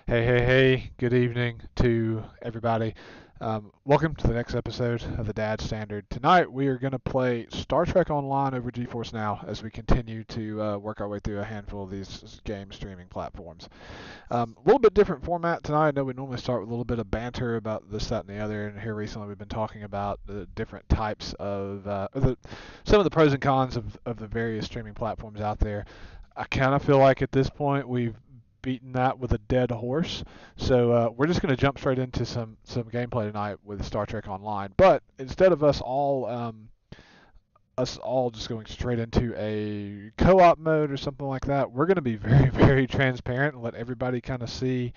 Hey, hey, hey, good evening to everybody. Welcome to the next episode of the Dad Standard. Tonight we are going to play Star Trek Online over GeForce Now as we continue to work our way through a handful of these game streaming platforms. A little bit different format tonight. I know we normally start with a little bit of banter about this, that, and the other, and here recently we've been talking about the different types of, some of the pros and cons of the various streaming platforms out there. I kind of feel like at this point we've beaten that with a dead horse. So we're just going to jump straight into some gameplay tonight with Star Trek Online. But instead of us all just going straight into a co-op mode or something like that, we're going to be very very transparent and let everybody kind of see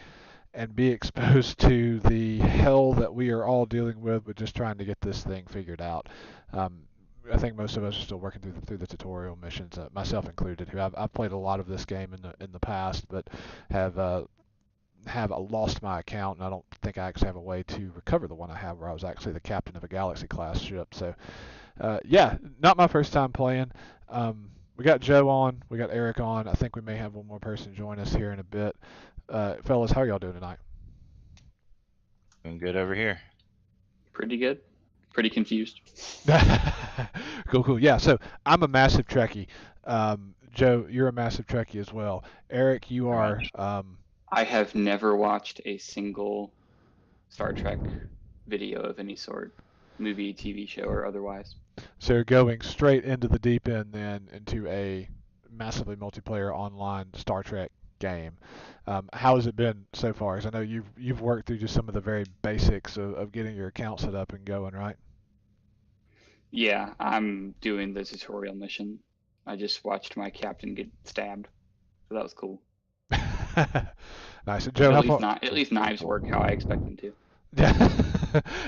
and be exposed to the hell that we are all dealing with just trying to get this thing figured out. Um, I think most of us are still working through the tutorial missions, myself included. Who I've played a lot of this game in the past, but have lost my account, and I don't think I actually have a way to recover the one I have where I was actually the captain of a Galaxy class ship. So yeah, not my first time playing. We got Joe on, we got Eric on. I think we may have one more person join us here in a bit. Fellas, how are y'all doing tonight? Doing good over here. Pretty good. Pretty confused. Cool, cool. Yeah, so I'm a massive Trekkie. Joe, you're a massive Trekkie as well. Eric, you Very are. much. I have never watched a single Star Trek video of any sort, movie, TV show, or otherwise. So you're going straight into the deep end then into a massively multiplayer online Star Trek game. How has it been so far? Because I know you've worked through just some of the very basics of getting your account set up and going, right? Yeah, I'm doing the tutorial mission. I just watched my captain get stabbed, so that was cool. Nice. So Joe, how far? At least knives work how I expect them to. Yeah,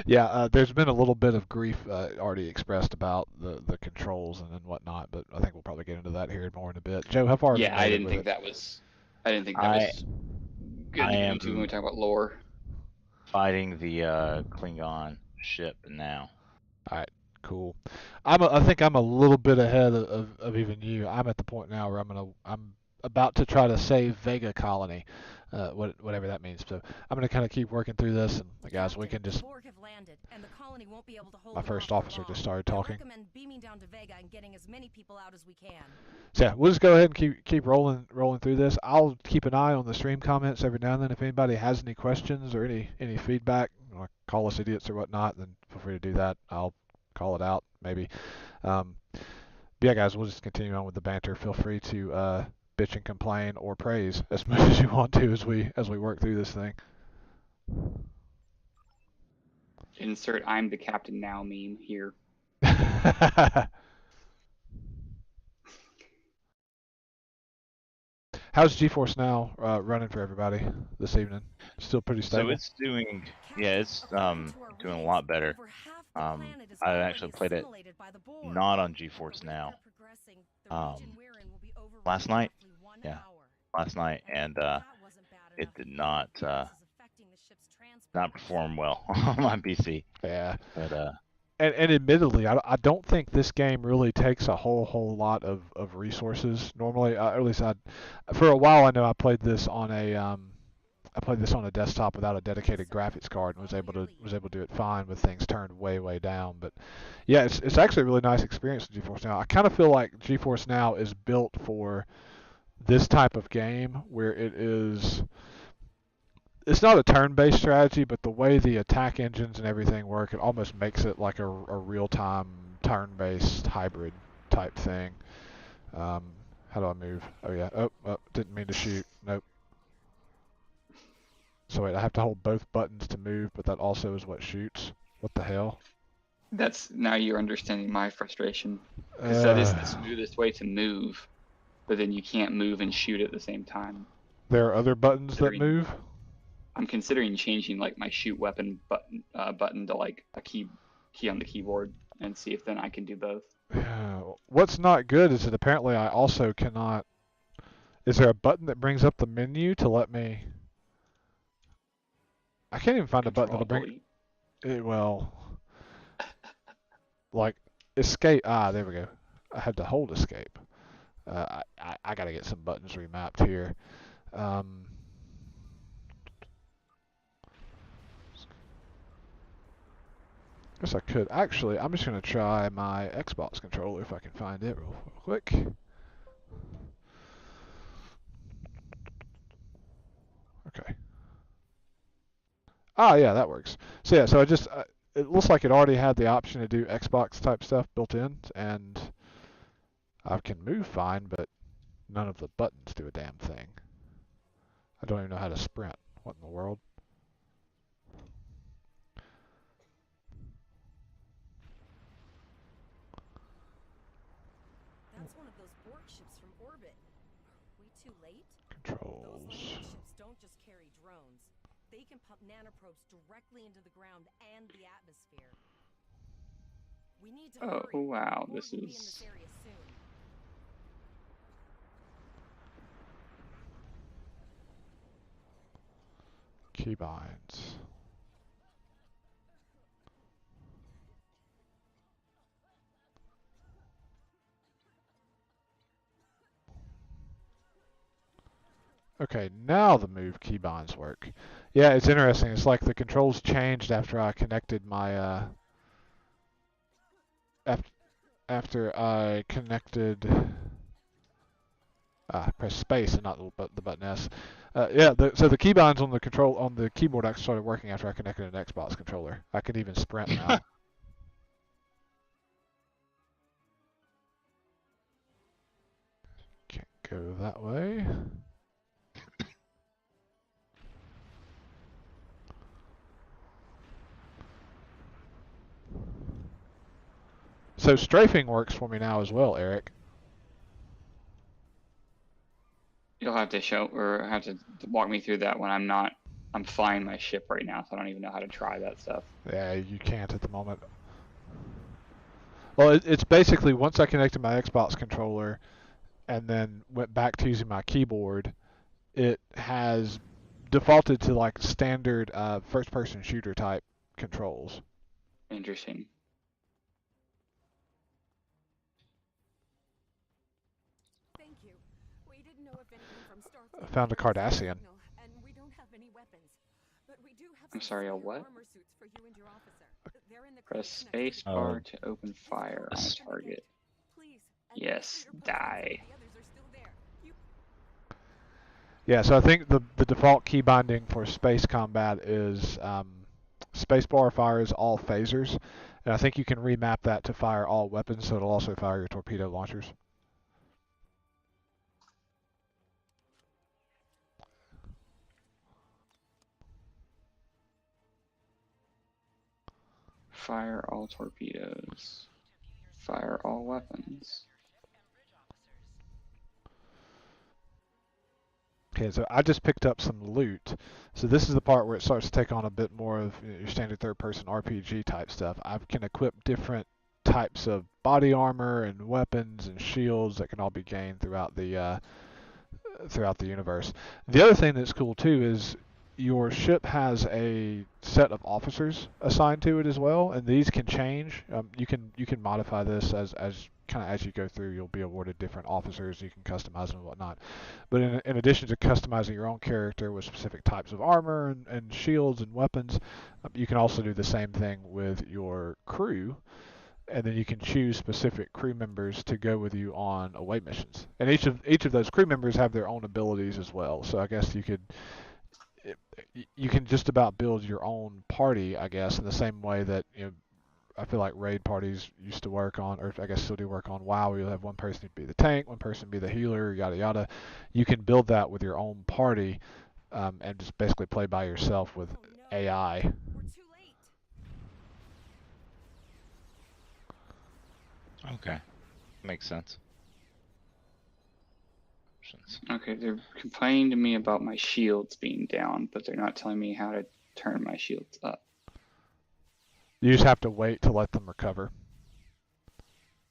yeah. There's been a little bit of grief already expressed about the controls and whatnot, but I think we'll probably get into that here more in a bit. Joe, how far have you Yeah, made it with it? I didn't think that I was good I to get into when we am talk about lore. fighting the Klingon ship now. All right, cool. I think I'm a little bit ahead of even you. I'm at the point now where I'm about to try to save Vega Colony, whatever that means. So I'm gonna kind of keep working through this, and guys, we can The just. Borg have landed, and the colony won't be able to hold My them first off for officer long. just started I talking. recommend beaming down to Vega and getting as many people out as we can. So yeah, we'll just go ahead and keep rolling through this. I'll keep an eye on the stream comments every now and then. If anybody has any questions or any feedback, or call us idiots or whatnot, then feel free to do that. I'll call it out maybe. But yeah, guys, we'll just continue on with the banter. Feel free to bitch and complain or praise as much as you want to as we work through this thing. Insert "I'm the captain now" meme here. How's GeForce Now running for everybody this evening? Still pretty So stable? it's doing it's doing a lot better. I actually played it not on GeForce Now. Um, last night, yeah, last night, and it did not perform well on my PC. Yeah. But And admittedly, I don't think this game really takes a whole lot of resources. Normally, or at least for a while, I know I played this on a desktop without a dedicated graphics card and was able to do it fine with things turned way down. But yeah, it's actually a really nice experience with GeForce Now. I kind of feel like GeForce Now is built for this type of game where it's not a turn-based strategy, but the way the attack engines and everything work, it almost makes it like a real-time turn-based hybrid type thing. How do I move? Oh yeah. Oh, didn't mean to shoot. Nope. So wait, I have to hold both buttons to move, but that also is what shoots. What the hell? Now you're understanding my frustration, because that is the smoothest way to move, but then you can't move and shoot at the same time. There are other buttons that move? I'm considering changing like my shoot weapon button to like a key on the keyboard and see if then I can do both. Yeah. What's not good is that apparently I also cannot. Is there a button that brings up the menu to let me? I can't even find a button that'll bring. Well, like escape. There we go. I had to hold escape. I gotta get some buttons remapped here. Guess I could. Actually, I'm just going to try my Xbox controller if I can find it real quick. Okay. Ah, yeah, that works. So yeah, so I just, it looks like it already had the option to do Xbox type stuff built in, and I can move fine, but none of the buttons do a damn thing. I don't even know how to sprint. What in the world? That's one of those Borg ships from orbit. Are we too late? Controls. Those ships don't just carry drones. They can pump nanoprobes directly into the ground and the atmosphere. We need to hurry. Oh wow, Borg this will be in is. this area soon. Keybinds. Okay, now the move keybinds work. Yeah, it's interesting. It's like the controls changed after I connected my after I connected press space and not the button S. Yeah, so the keybinds on the keyboard actually started working after I connected an Xbox controller. I can even sprint now. Can't go that way. So strafing works for me now as well, Eric. You'll have to show or have to walk me through that when I'm flying my ship right now, so I don't even know how to try that stuff. Yeah, you can't at the moment. Well, it's basically once I connected my Xbox controller and then went back to using my keyboard, it has defaulted to like standard first-person shooter type controls. Interesting. Thank you. We didn't know if anyone from Starfleet I found a Cardassian. and we don't have any weapons. But we do have I'm sorry, a what? armor suits for you and your officer. They're in the Press crate next space to bar Oh. to open fire on a Yes. target. Please. And Yes, make sure your die. postings of the others are still there. You Yeah, so I think the default key binding for space combat is spacebar fires all phasers, and I think you can remap that to fire all weapons, so it'll also fire your torpedo launchers. Fire all torpedoes. Fire all weapons. Okay, so I just picked up some loot. So this is the part where it starts to take on a bit more of your standard third-person RPG type stuff. I can equip different types of body armor and weapons and shields that can all be gained throughout the universe. The other thing that's cool too is your ship has a set of officers assigned to it as well, and these can change. You can modify this as kind of as you go through. You'll be awarded different officers. You can customize them and whatnot. But in addition to customizing your own character with specific types of armor and shields and weapons, you can also do the same thing with your crew. And then you can choose specific crew members to go with you on away missions. And each of those crew members have their own abilities as well. So I guess you can just about build your own party, I guess, in the same way that I feel like raid parties used to work on, or I guess still do work on WoW. Where you'll have one person be the tank, one person be the healer, yada yada. You can build that with your own party, and just basically play by yourself with AI. we're too late. Okay. Makes sense. Options. Okay, they're complaining to me about my shields being down, but they're not telling me how to turn my shields up. You just have to wait to let them recover.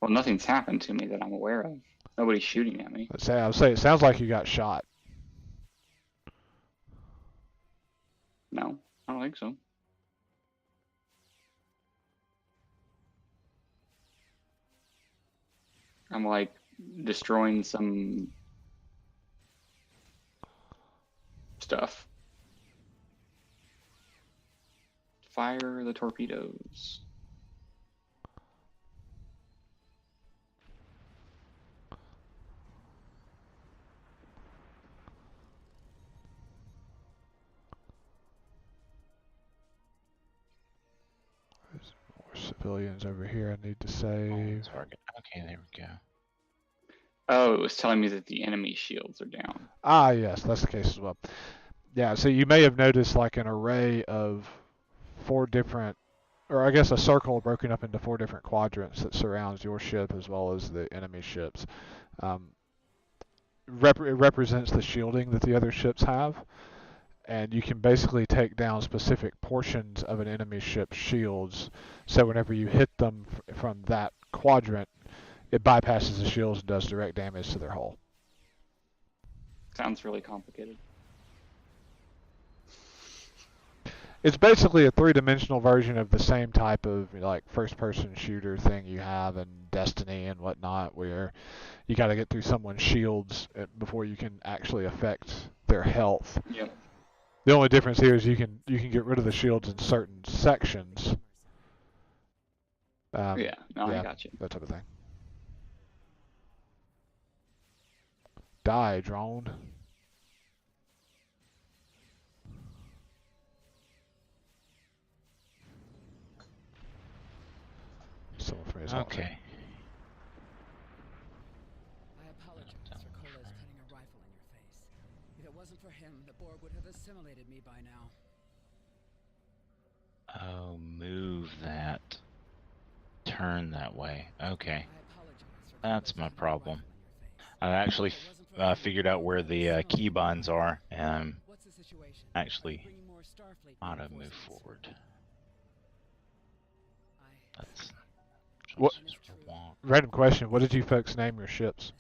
Well, nothing's happened to me that I'm aware of. Nobody's shooting at me. I would say it sounds like you got shot. No, I don't think so. I'm like destroying some stuff. Fire the torpedoes. civilians over here I need to save. Target. Okay, there we go. Oh, it was telling me that the enemy shields are down. Ah, yes, that's the case as well. Yeah, so you may have noticed like an array of 4 different, or I guess a circle broken up into 4 different quadrants that surrounds your ship as well as the enemy ships. It represents the shielding that the other ships have, and you can basically take down specific portions of an enemy ship's shields, so whenever you hit them from that quadrant, it bypasses the shields and does direct damage to their hull. Sounds really complicated. It's basically a 3-dimensional version of the same type of like first-person shooter thing you have in Destiny and whatnot, where you got to get through someone's shields before you can actually affect their health. Yep. The only difference here is you can get rid of the shields in certain sections. Yeah, no, I got you. That type of thing. Die, drone. Someone from his Okay. I apologize for Coles putting a rifle in your face. If it wasn't for him, the Borg would have assimilated me by now. Oh, move that. Turn that way. Okay. That's my problem. I actually figured out where the keybinds are, and actually ought to move forward. That's What? Random question. What did you folks name your ships?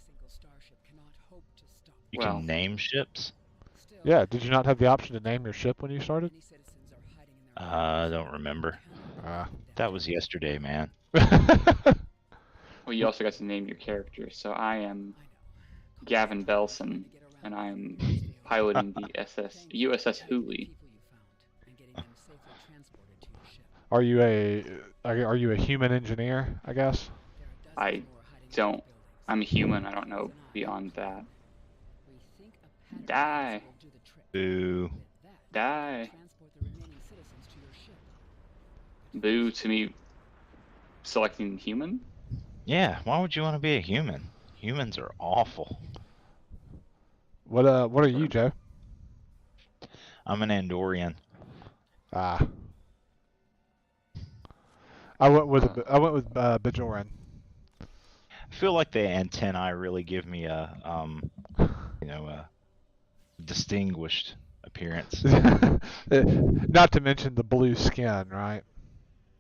You Well, can name ships? Yeah, did you not have the option to name your ship when you started? I don't remember. That was yesterday, man. Well, you also got to name your character. So I am Gavin Belson, and I'm piloting the USS Hooley. Are you a human engineer, I guess? I don't. I'm a human. I don't know beyond that. Die. Boo. Die. Boo to me selecting human? Yeah, why would you want to be a human? Humans are awful. What are you, Joe? I'm an Andorian. Ah. I went with Bajoran. I feel like the antennae really give me a a distinguished appearance. Not to mention the blue skin, right?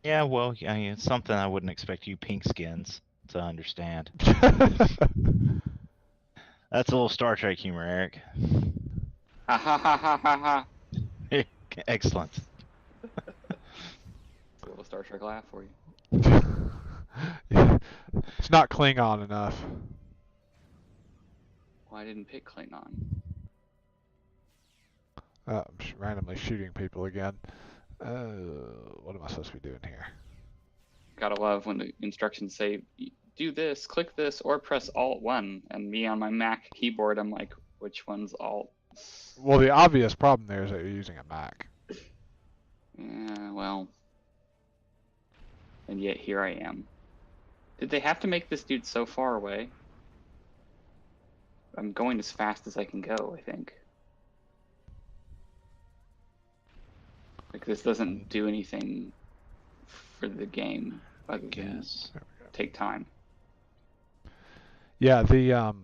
Yeah, well, I mean, it's something I wouldn't expect you pink skins to understand. That's a little Star Trek humor, Eric. Ha ha ha ha ha ha. Excellent. A little Star Trek laugh for you. Yeah. It's not Klingon enough. Well, I didn't pick Klingon. I'm randomly shooting people again. What am I supposed to be doing here? Gotta love when the instructions say, do this, click this, or press Alt-1. And me on my Mac keyboard, I'm like, which one's Alt? Well, the obvious problem there is that you're using a Mac. Yeah, well. And yet here I am. Did they have to make this dude so far away? I'm going as fast as I can go, I think. Like, this doesn't do anything for the game other than take time. Yeah, the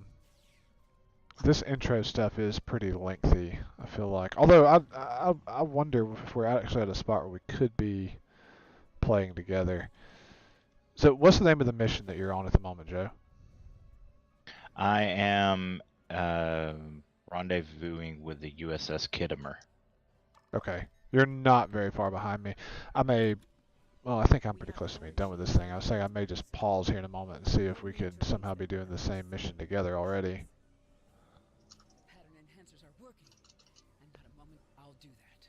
this intro stuff is pretty lengthy, I feel like. Although I wonder if we're actually at a spot where we could be playing together. So what's the name of the mission that you're on at the moment, Joe? I am rendezvousing with the USS Kittimer. Okay. You're not very far behind me. Well, I think I'm pretty close to being done with this thing. I was saying I may just pause here in a moment and see if we could somehow be doing the same mission together already. Pattern enhancers are working, and not a moment I'll do that.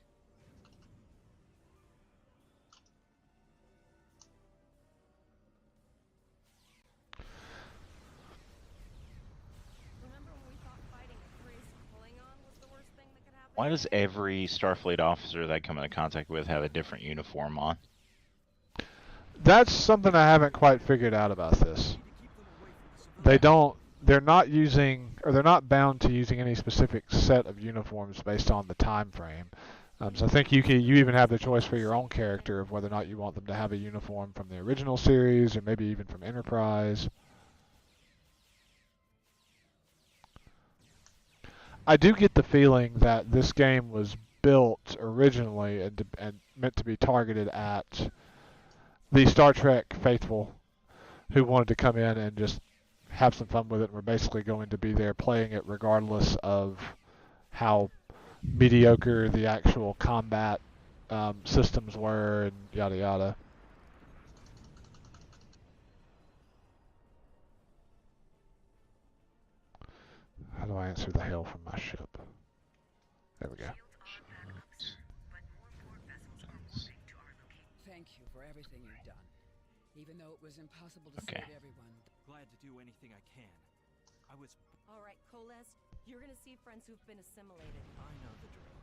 Remember when we thought fighting a crazy Klingon was the worst thing that could happen? Why does every Starfleet officer that I come into contact with have a different uniform on? That's something I haven't quite figured out about this. They're not using, or they're not bound to using any specific set of uniforms based on the time frame. So I think you even have the choice for your own character of whether or not you want them to have a uniform from the original series or maybe even from Enterprise. I do get the feeling that this game was built originally and meant to be targeted at the Star Trek faithful who wanted to come in and just have some fun with it and were basically going to be there playing it regardless of how mediocre the actual combat systems were and yada yada. How do I answer the hail from my ship? There we go. Thank you for everything you've done. Even though it was impossible to Okay. save everyone. Glad to do anything I can. I was... All right, Coles, you're gonna see friends who've been assimilated. I know the drill.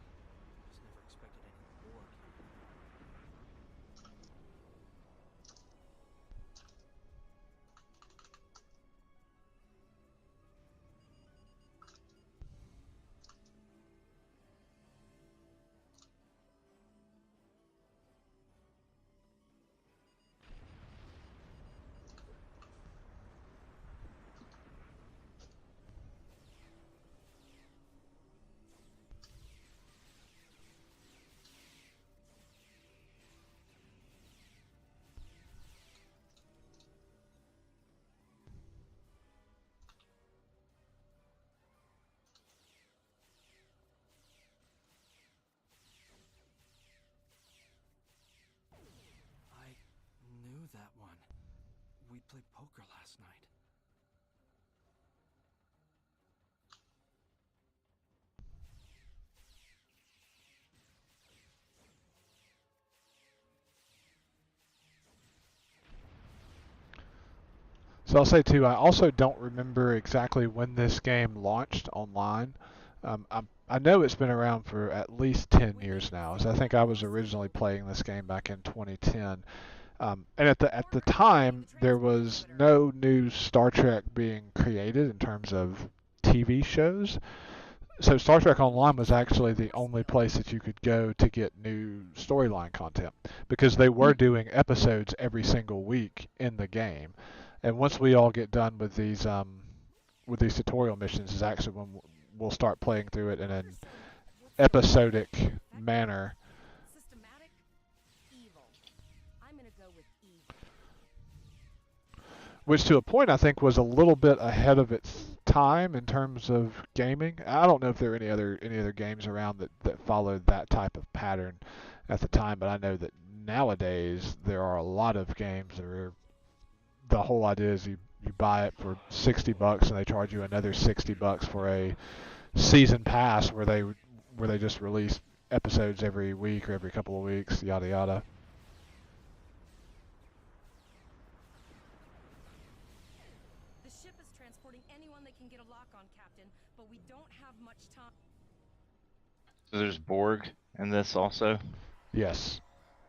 Just never expected any Borg. I knew that one. We played poker last night. So I'll say too, I also don't remember exactly when this game launched online. I know it's been around for at least 10 years now. So I think I was originally playing this game back in 2010. And at the time, there was no new Star Trek being created in terms of TV shows. So Star Trek Online was actually the only place that you could go to get new storyline content because they were doing episodes every single week in the game. And once we all get done with these tutorial missions, is actually when we'll start playing through it in an episodic manner. Systematic, evil. I'm gonna go with evil. Which to a point I think was a little bit ahead of its time in terms of gaming. I don't know if there are any other games around that followed that type of pattern at the time, but I know that nowadays there are a lot of games that are, the whole idea is you buy it for $60 and they charge you another $60 for a season pass where they just release episodes every week or every couple of weeks, yada yada. The ship is transporting anyone they can get a lock on, Captain, but we don't have much time. So there's Borg in this also. Yes.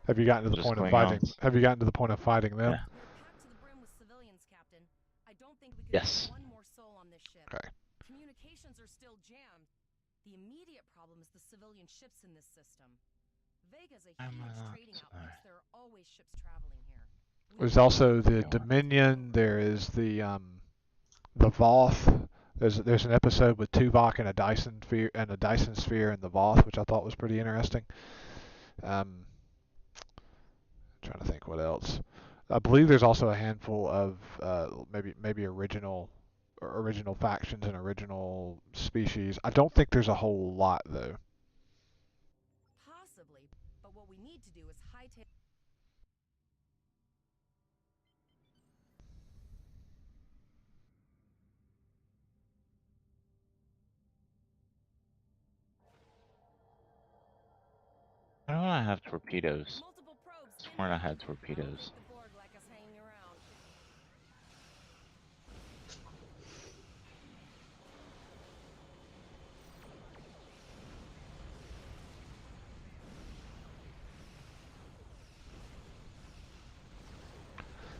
Have you gotten to the Just point of Klingons. fighting? Have you gotten to the point of fighting them? Yeah. We're packed to the brim with civilians, Captain. I don't think we could Yes. get one more soul on this ship. Okay. Communications are still jammed. The immediate problem is the civilian ships in this system. Vega's a huge trading outpost. There are always ships traveling here. There's also the Dominion. There is the Voth. There's an episode with Tuvok and a Dyson sphere and the Voth, which I thought was pretty interesting. Trying to think what else. I believe there's also a handful of maybe original factions and original species. I don't think there's a whole lot though. Possibly, but what we need to do is hightail. Why don't I have torpedoes? Multiple probes. Sworn I had I torpedoes. don't think the Borg like us hanging around.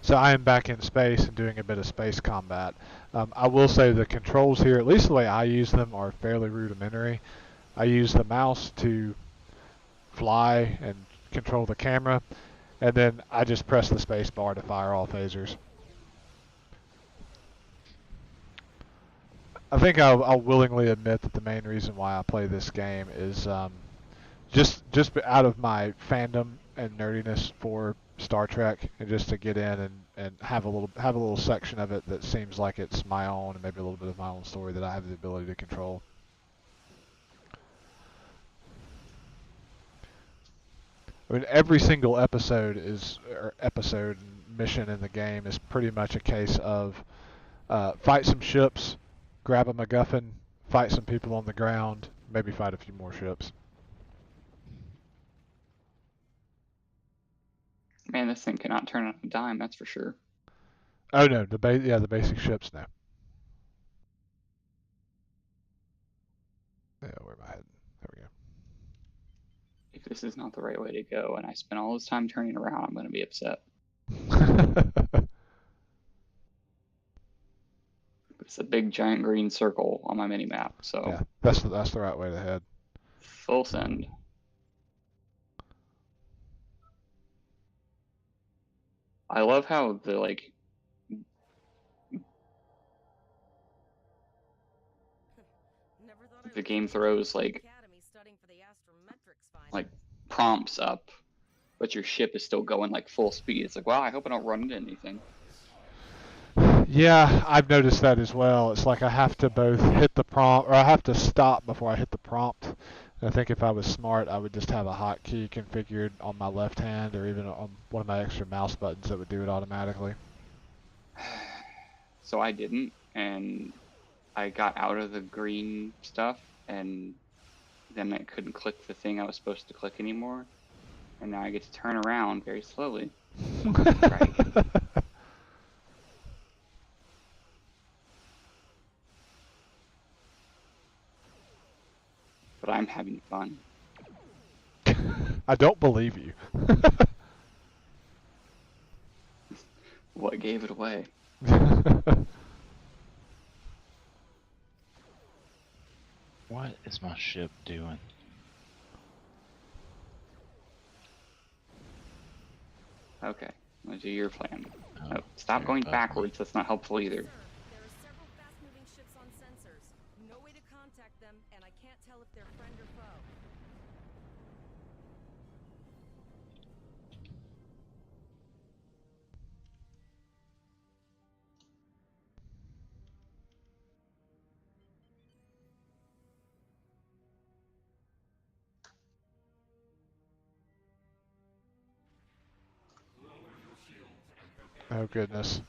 So I am back in space and doing a bit of space combat. I will say the controls here, at least the way I use them, are fairly rudimentary. I use the mouse to fly and control the camera, and then I just press the space bar to fire all phasers. I think I'll willingly admit that the main reason why I play this game is just out of my fandom and nerdiness for Star Trek, and just to get in and have a little section of it that seems like it's my own, and maybe a little bit of my own story that I have the ability to control. I mean, every single episode and mission in the game is pretty much a case of fight some ships, grab a MacGuffin, fight some people on the ground, maybe fight a few more ships. Man, this thing cannot turn on a dime, that's for sure. Oh no, the basic ships now. Yeah, where am I heading? There we go. If this is not the right way to go and I spend all this time turning around, I'm going to be upset. It's a big giant green circle on my mini map, so yeah, that's the right way to head. Full send. I love how the game throws like prompts up, but your ship is still going like full speed. It's like, wow, I hope I don't run into anything. Yeah, I've noticed that as well. It's like I have to both hit the prompt, or I have to stop before I hit the prompt. And I think if I was smart, I would just have a hotkey configured on my left hand, or even on one of my extra mouse buttons that would do it automatically. So I didn't, and I got out of the green stuff, and then I couldn't click the thing I was supposed to click anymore. And now I get to turn around very slowly. Right. But I'm having fun. I don't believe you. What gave it away? What is my ship doing? Okay, let's do your plan. Oh, stop going backwards, that's not helpful either. There are several fast-moving ships on sensors. No way to contact them, and I can't tell if they're friend or foe. Oh goodness.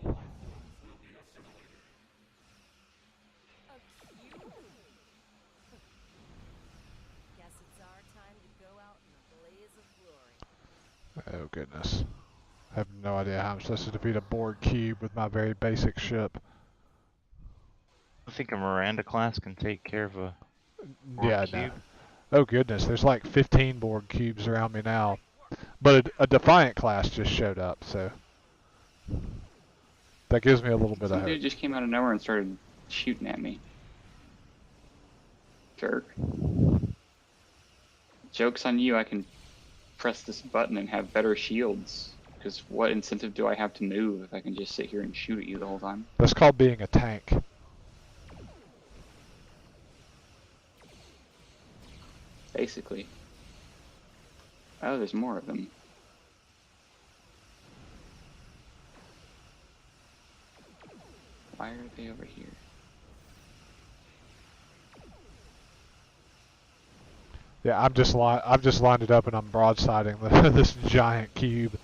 Guess it's our time to go out in a blaze of glory. Oh goodness. I have no idea how I'm supposed to defeat a Borg cube with my very basic ship. I think a Miranda class can take care of a Borg Yeah, cube. no. Oh goodness, there's like 15 Borg cubes around me now. But a Defiant class just showed up, so that gives me a little bit of Some hope. dude just came out of nowhere and started shooting at me. Jerk. Joke's on you, I can press this button and have better shields. Because what incentive do I have to move if I can just sit here and shoot at you the whole time? That's called being a tank. Basically. Oh, there's more of them. Why are they over here? Yeah, I've just lined it up and I'm broadsiding this giant cube.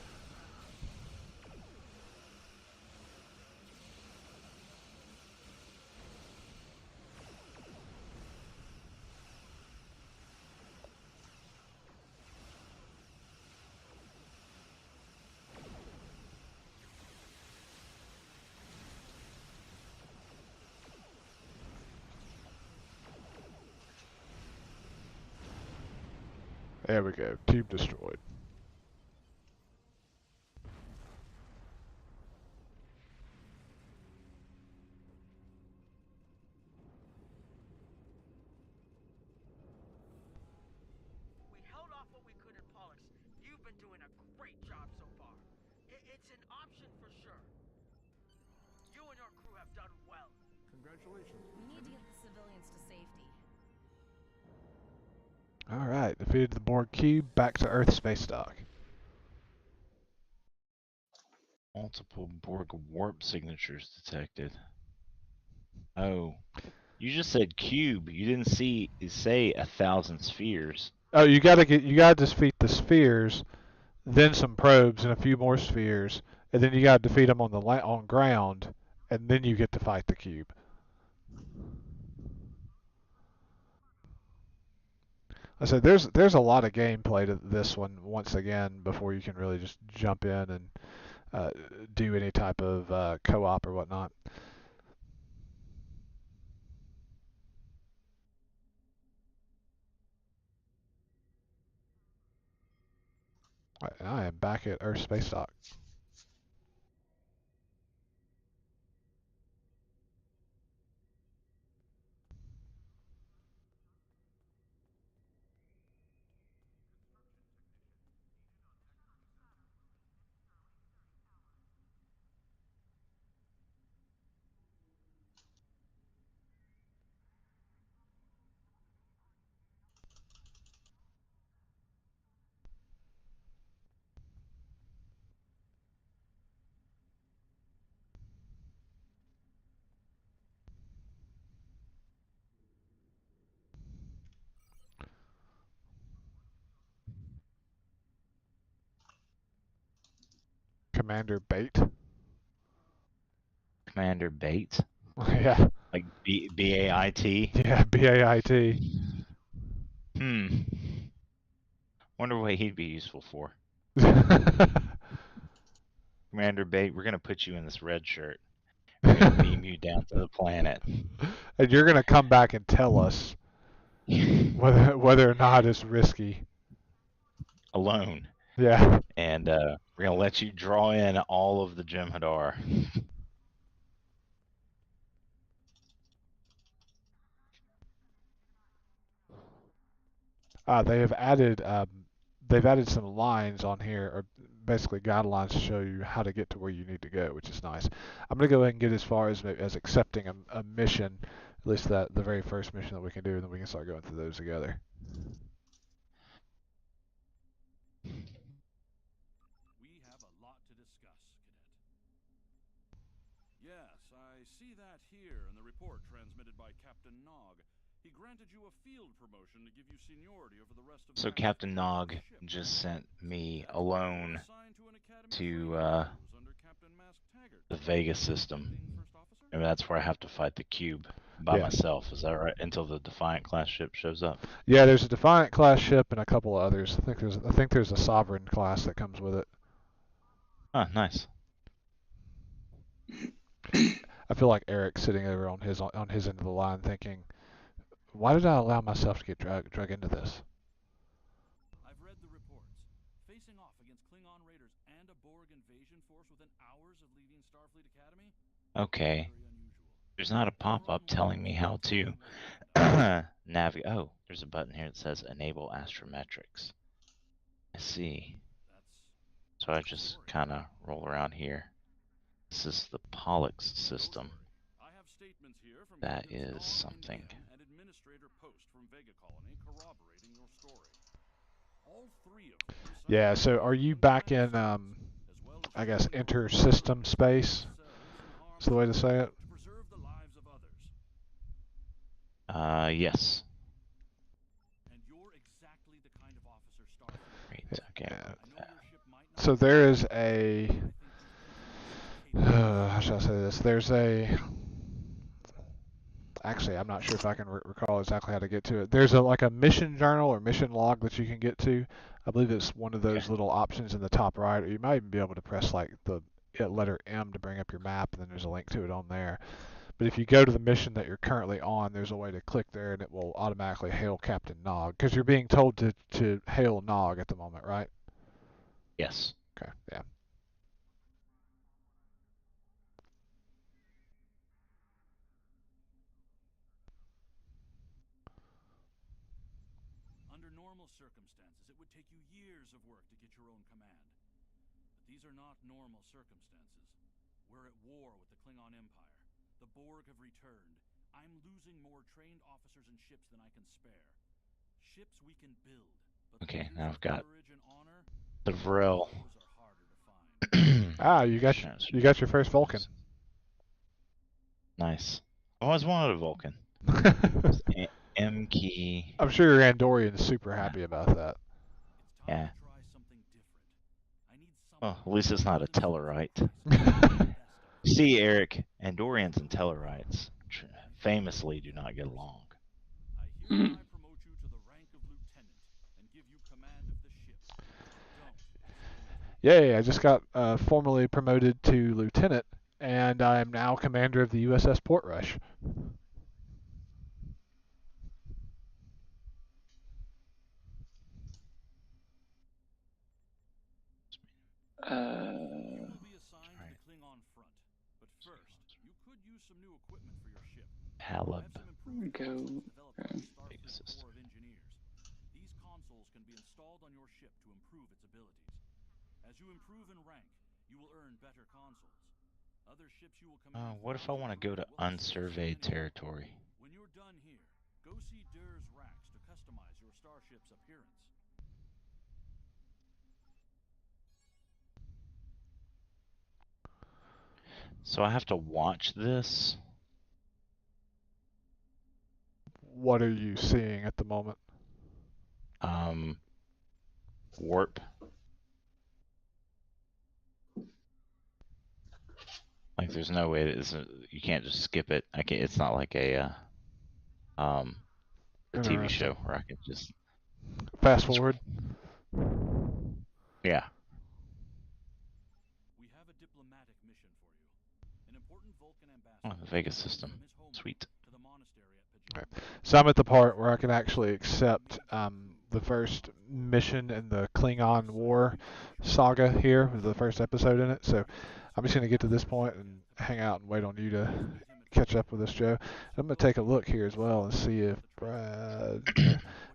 There we go. Cube destroyed. been doing a great job so far. It's an option for sure. You and your crew have done well. Congratulations. We need to get the civilians to safety. Alright, defeated the Borg cube, back to Earth space dock. Multiple Borg warp signatures detected. Oh, you just said cube. You didn't say 1,000 spheres. Oh, you gotta defeat the spheres, then some probes and a few more spheres, and then you gotta defeat them on the on ground, and then you get to fight the cube. I said there's a lot of gameplay to this one once again before you can really just jump in and do any type of co-op or whatnot. I am back at Earth space dock. Commander Bait. Commander Bait? Yeah. Like B-A-I-T? Yeah, B-A-I-T. Wonder what he'd be useful for. Commander Bait, we're gonna put you in this red shirt. We're gonna beam you down to the planet. And you're gonna come back and tell us whether or not it's risky. Alone. Yeah. And we're gonna let you draw in all of the Jem'Hadar. They've added some lines on here, or basically guidelines to show you how to get to where you need to go, which is nice. I'm gonna go ahead and get as far as accepting a mission, at least the very first mission that we can do, and then we can start going through those together. We have a lot to discuss, Cadet. Yes, I see that here in the report transmitted by Captain Nog. He granted you a field promotion to give you seniority over the rest of the So Captain Nog just sent me alone to the Vega system. And that's where I have to fight the cube by myself. Is that right? Until the Defiant class ship shows up. Yeah, there's a Defiant class ship and a couple of others. I think there's a Sovereign class that comes with it. Ah, nice. I feel like Eric's sitting over on his end of the line thinking, why did I allow myself to get drug into this? I've read the reports. Facing off against Klingon raiders and a Borg invasion force within hours of leaving Starfleet Academy? Okay. There's not a pop-up telling me how to navigate. Oh, there's a button here that says Enable Astrometrics. I see. So I just kind of roll around here. This is the Pollux system. That is something. Yeah, so are you back in, I guess, inter-system space? Is the way to say it? Yes. Great, okay. So there is a, how should I say this? Actually, I'm not sure if I can recall exactly how to get to it. There's like a mission journal or mission log that you can get to. I believe it's one of those little options in the top right, or you might even be able to press like the letter M to bring up your map, and then there's a link to it on there. But if you go to the mission that you're currently on, there's a way to click there, and it will automatically hail Captain Nog, because you're being told to hail Nog at the moment, right? Yes. Okay, yeah. normal circumstances, it would take you years of work to get your own command. But these are not normal circumstances. We're at war with the Klingon Empire. The Borg have returned. I'm losing more trained officers and ships than I can spare. Ships we can build, but Okay, now I've got courage and honor, the Vril. those are harder to find. Ah, you got your first Vulcan. Nice. I always wanted a Vulcan. M key. I'm sure your Andorian's super happy about that. Yeah. Try something different. I need Well, at least it's not a Tellarite. something. See, Eric, Andorians and Tellarites famously do not get along. I hereby promote you to the rank of lieutenant and give you command of the ship. Don't. Yay, I just got formally promoted to lieutenant, and I am now commander of the USS Portrush. You will be assigned to the Klingon front, but first, you could use some new equipment for your ship. Halib. Go. Big system. Corps of Engineers. These consoles can be installed on your ship to improve its abilities. As you improve in rank, you will earn better consoles. Other ships you will command. What if I want to go to unsurveyed territory? When you're done here, go see Durr's racks to customize your starship's appearance. So I have to watch this? What are you seeing at the moment? Warp. Like, there's no way you can't just skip it. I can't. It's not like a TV show where I can just fast forward. Yeah. We have a diplomatic mission for you. An important Vulcan Oh, ambassador. the Vega system. Sweet. To the monastery at Okay. So I'm at the part where I can actually accept the first mission in the Klingon War saga here, with the first episode in it. So I'm just going to get to this point and hang out and wait on you to catch up with us, Joe. I'm going to take a look here as well and see if Brad...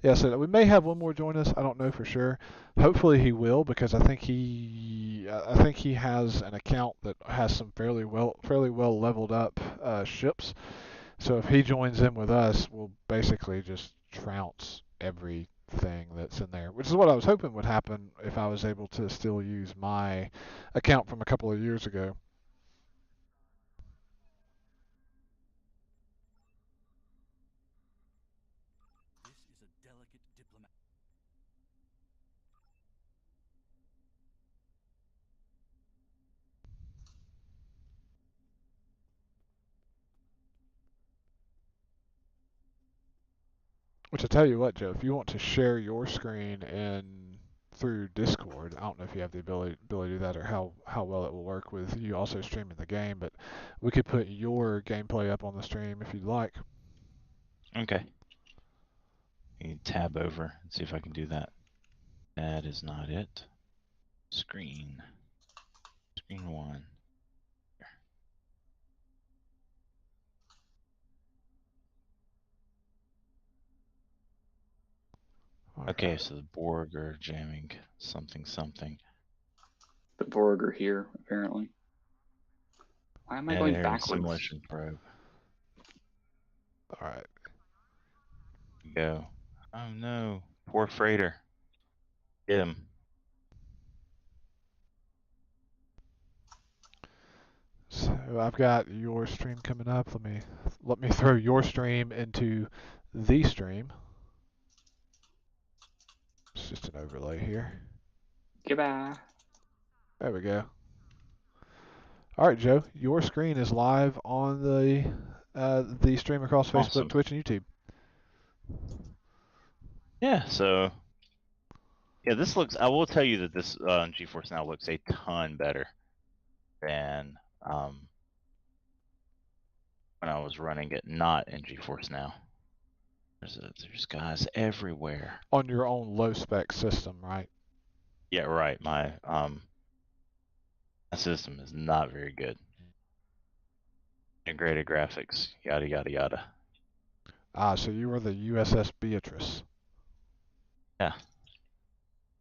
yeah, so we may have one more join us. I don't know for sure. Hopefully he will, because I think he has an account that has some fairly well leveled up ships. So if he joins in with us, we'll basically just trounce everything that's in there, which is what I was hoping would happen if I was able to still use my account from a couple of years ago. This is a delicate diplomat. Which I tell you what, Joe, if you want to share your screen through Discord, I don't know if you have the ability to do that or how well it will work with you also streaming the game, but we could put your gameplay up on the stream if you'd like. Okay. You can tab over and see if I can do that. That is not it. Screen. Screen one. Okay, Right. so the Borg are jamming something. The Borg are here, apparently. Why am I going backwards? Simulation probe. All right. Go. Oh no. Poor freighter. Get him. So I've got your stream coming up. Let me throw your stream into the stream. It's just an overlay here. Goodbye. There we go. All right, Joe, your screen is live on the stream across Facebook, Awesome. Twitch, and YouTube. Yeah, so this looks. I will tell you that this GeForce Now looks a ton better than when I was running it not in GeForce Now. There's guys everywhere. On your own low spec system, right? Yeah, right. My system is not very good. Integrated graphics, yada yada yada. Ah, so you were the USS Beatrice. Yeah.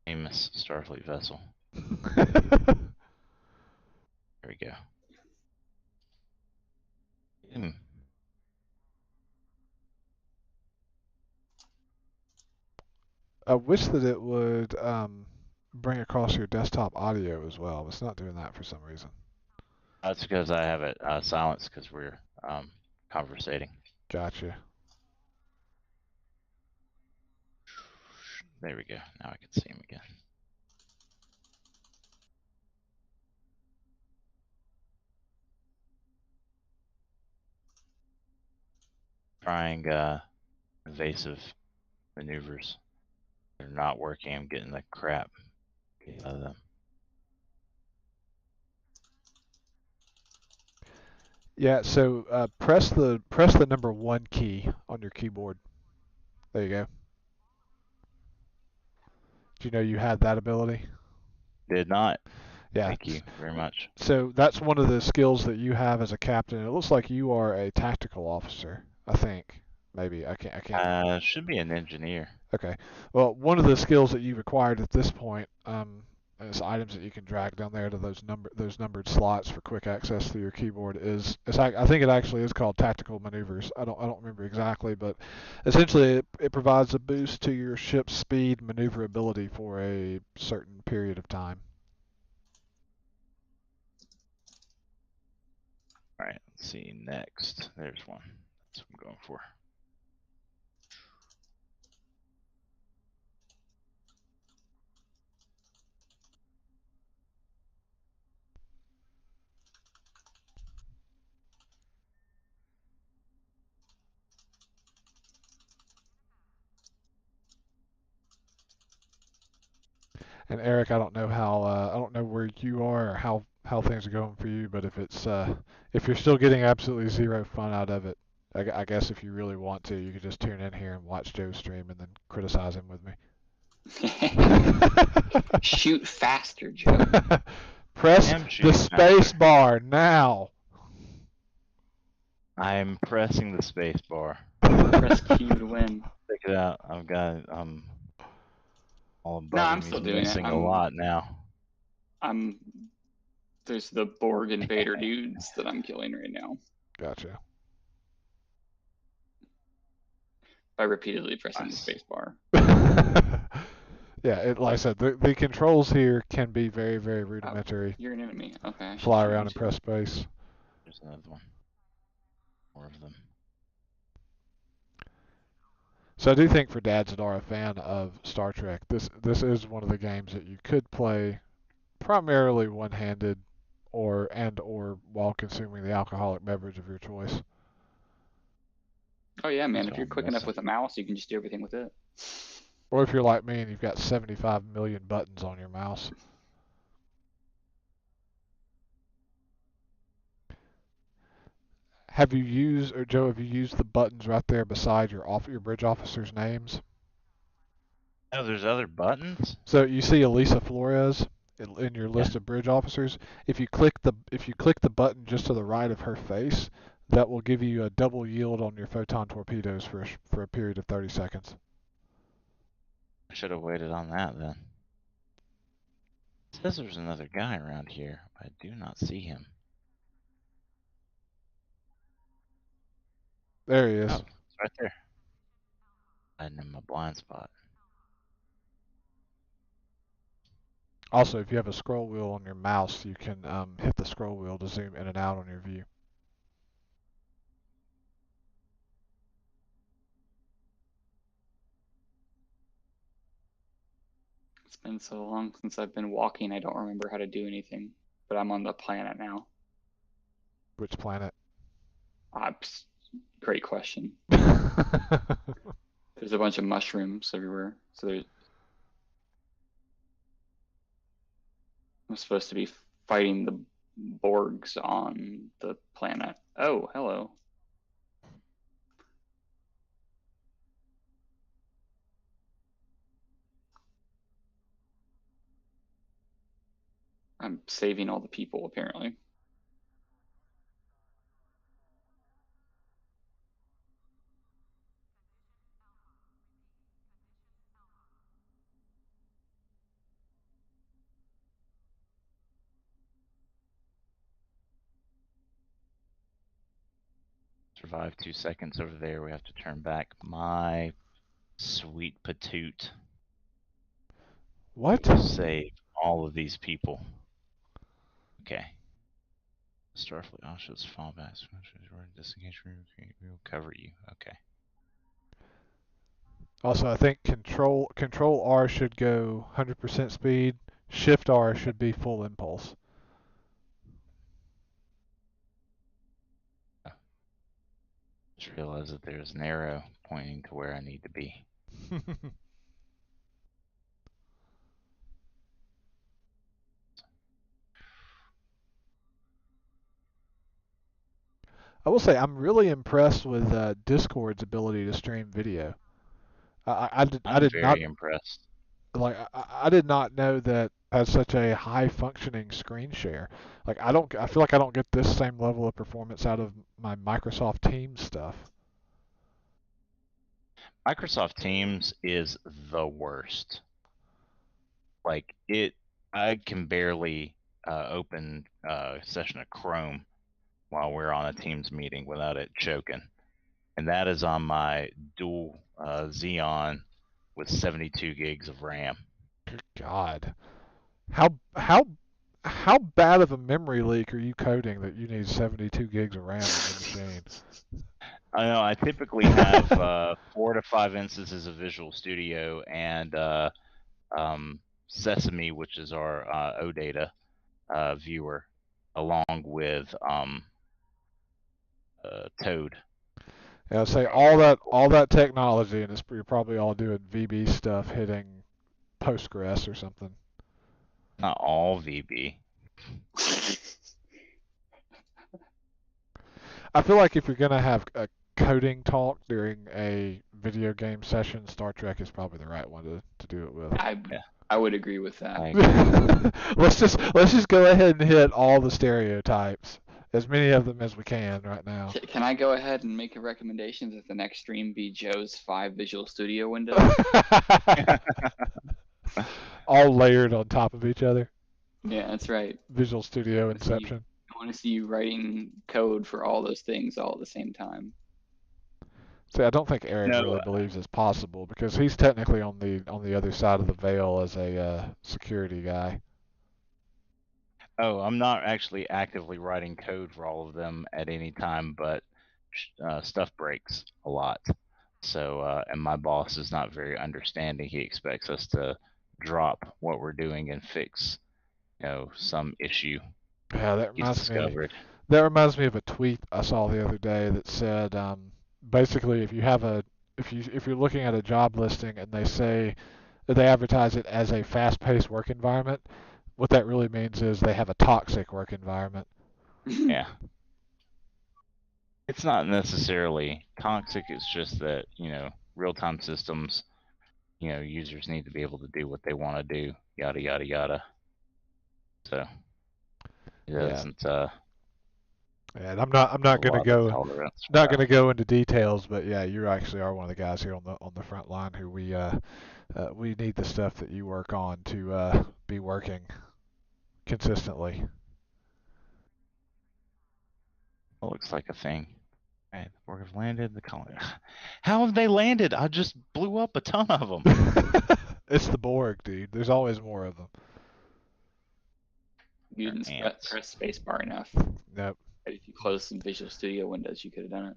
Famous Starfleet vessel. There we go. Hmm. I wish that it would bring across your desktop audio as well. It's not doing that for some reason. That's because I have it silenced because we're conversating. Gotcha. There we go. Now I can see him again. Trying evasive maneuvers. They're not working. I'm getting the crap out of them. Yeah, so press the number 1 key on your keyboard. There you go. Do you know you had that ability? Did not. Yeah. Thank you very much. So that's one of the skills that you have as a captain. It looks like you are a tactical officer, I think. Maybe I can't. Should be an engineer. Okay. Well, one of the skills that you've acquired at this point is items that you can drag down there to those numbered slots for quick access to your keyboard. I think it actually is called tactical maneuvers. I don't remember exactly, but essentially it provides a boost to your ship's speed maneuverability for a certain period of time. All right. Let's see. Next. There's one. That's what I'm going for. And Eric, I don't know I don't know where you are or how things are going for you, but if you're still getting absolutely zero fun out of it, I guess if you really want to, you could just tune in here and watch Joe's stream and then criticize him with me. Shoot faster, Joe. Press the space bar now. I'm pressing the space bar. Press Q to win. Check it out. I've got all above I'm him. still He's doing it. missing a lot now. There's the Borg invader dudes that I'm killing right now Gotcha. by repeatedly pressing the space bar. Yeah, like I said, the controls here can be very, very rudimentary. Oh, you're an enemy. Okay. Fly around and press space. There's another one. More of them. So I do think for dads that are a fan of Star Trek, this is one of the games that you could play primarily one-handed or while consuming the alcoholic beverage of your choice. Oh yeah, man. If you're quick enough with a mouse, you can just do everything with it. Or if you're like me and you've got 75 million buttons on your mouse. Joe, have you used the buttons right there beside your bridge officers' names? Oh, there's other buttons? So you see Elisa Flores in your list of bridge officers. If you click the button just to the right of her face, that will give you a double yield on your photon torpedoes for a period of 30 seconds. I should have waited on that then. It says there's another guy around here. I do not see him. There he is. Oh, it's right there. Hiding in my blind spot. Also, if you have a scroll wheel on your mouse, you can hit the scroll wheel to zoom in and out on your view. It's been so long since I've been walking, I don't remember how to do anything. But I'm on the planet now. Which planet? Great question. There's a bunch of mushrooms everywhere. So I'm supposed to be fighting the Borgs on the planet. Oh, hello. I'm saving all the people, apparently. survive 2 seconds over there. We have to turn back. My sweet patoot. What? Will save all of these people. Okay. Starfleet Auschwitz fallbacks. Disengage. We will cover you. Okay. Also, I think Control R should go 100% speed. Shift R should be full impulse. Just realized that there's an arrow pointing to where I need to be. I will say I'm really impressed with Discord's ability to stream video. I I'm did not very impressed. like I did not know that has such a high functioning screen share. Like I feel like I don't get this same level of performance out of my Microsoft Teams stuff. Microsoft Teams is the worst. Like I can barely open a session of Chrome while we're on a Teams meeting without it choking. And that is on my dual Xeon with 72 gigs of RAM. Good God, how bad of a memory leak are you coding that you need 72 gigs of RAM on your machine? I know. I typically have 4 to 5 instances of Visual Studio and Sesame, which is our OData viewer, along with Toad. Yeah, I'd say all that technology, and you're probably all doing VB stuff, hitting Postgres or something. Not all VB. I feel like if you're gonna have a coding talk during a video game session, Star Trek is probably the right one to do it with. I would agree with that. let's just go ahead and hit all the stereotypes, as many of them as we can right now. Can I go ahead and make a recommendation that the next stream be Joe's 5 Visual Studio windows? All layered on top of each other. Yeah, that's right. Visual Studio Inception. I want to see you writing code for all those things all at the same time. See, I don't think Eric really believes it's possible because he's technically on the other side of the veil as a security guy. Oh, I'm not actually actively writing code for all of them at any time, but stuff breaks a lot. So, and my boss is not very understanding. He expects us to drop what we're doing and fix, some issue. Yeah, that reminds me of a tweet I saw the other day that said, basically, if you're looking at a job listing and they say that they advertise it as a fast-paced work environment, what that really means is they have a toxic work environment. Yeah. It's not necessarily toxic. It's just that, real-time systems, users need to be able to do what they want to do, yada, yada, yada. So, it doesn't... And I'm not going to go into details, but yeah, you actually are one of the guys here on the front line who we need the stuff that you work on to be working consistently. It looks like a thing. Right, the Borg have landed. The colony. How have they landed? I just blew up a ton of them. It's the Borg, dude. There's always more of them. You didn't press spacebar enough. Nope. If you close some Visual Studio windows, you could have done it.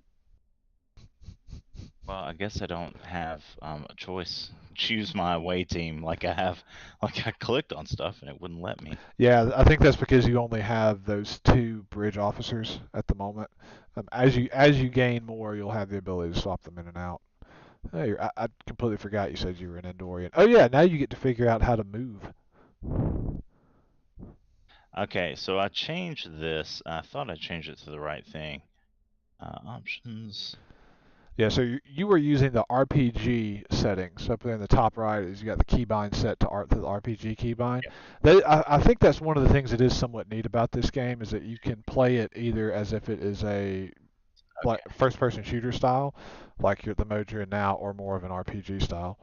Well, I guess I don't have a choice. Choose my away team like I clicked on stuff and it wouldn't let me. Yeah, I think that's because you only have those 2 bridge officers at the moment. As you gain more, you'll have the ability to swap them in and out. Hey, I completely forgot you said you were an Endorian. Oh yeah, now you get to figure out how to move. Okay, so I changed this. I thought I changed it to the right thing. Options. Yeah, so you were using the RPG settings. Up there in the top right is you got the keybind set to the RPG keybind. Yep. I think that's one of the things that is somewhat neat about this game is that you can play it either as if it is a like first-person shooter style, like the mode you're in now, or more of an RPG style.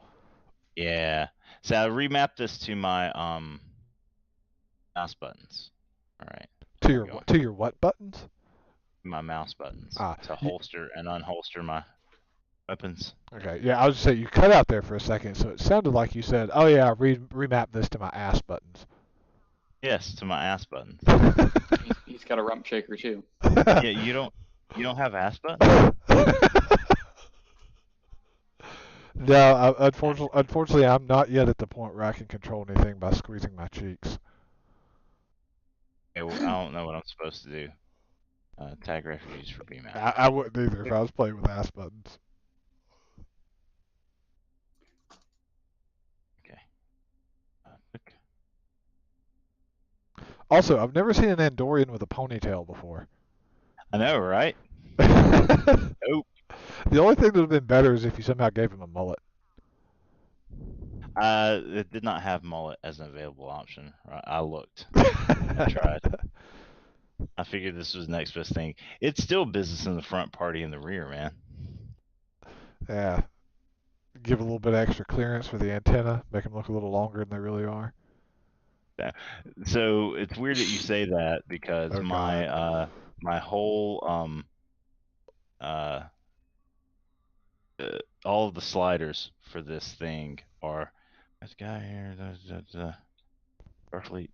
Yeah. So I remapped this to my mouse buttons. All right. To your what buttons? my mouse buttons to You, holster and unholster my weapons. okay, yeah, I was just saying you cut out there for a second, so it sounded like you said, "Oh yeah, remap this to my ass buttons." Yes, to my ass buttons. He's got a rump shaker too. Yeah, you don't have ass buttons? No, unfortunately, I'm not yet at the point where I can control anything by squeezing my cheeks. Okay, well, I don't know what I'm supposed to do. Tag refugees for BMAP. I wouldn't either if I was playing with ass buttons. Okay. Also, I've never seen an Andorian with a ponytail before. I know, right? Nope. The only thing that would have been better is if you somehow gave him a mullet. It did not have mullet as an available option. I looked. I tried. I figured this was the next best thing. It's still business in the front, party in the rear, man. Yeah. Give a little bit of extra clearance for the antenna, make them look a little longer than they really are. Yeah. So it's weird that you say that because my whole all of the sliders for this thing are this guy here, Starfleet.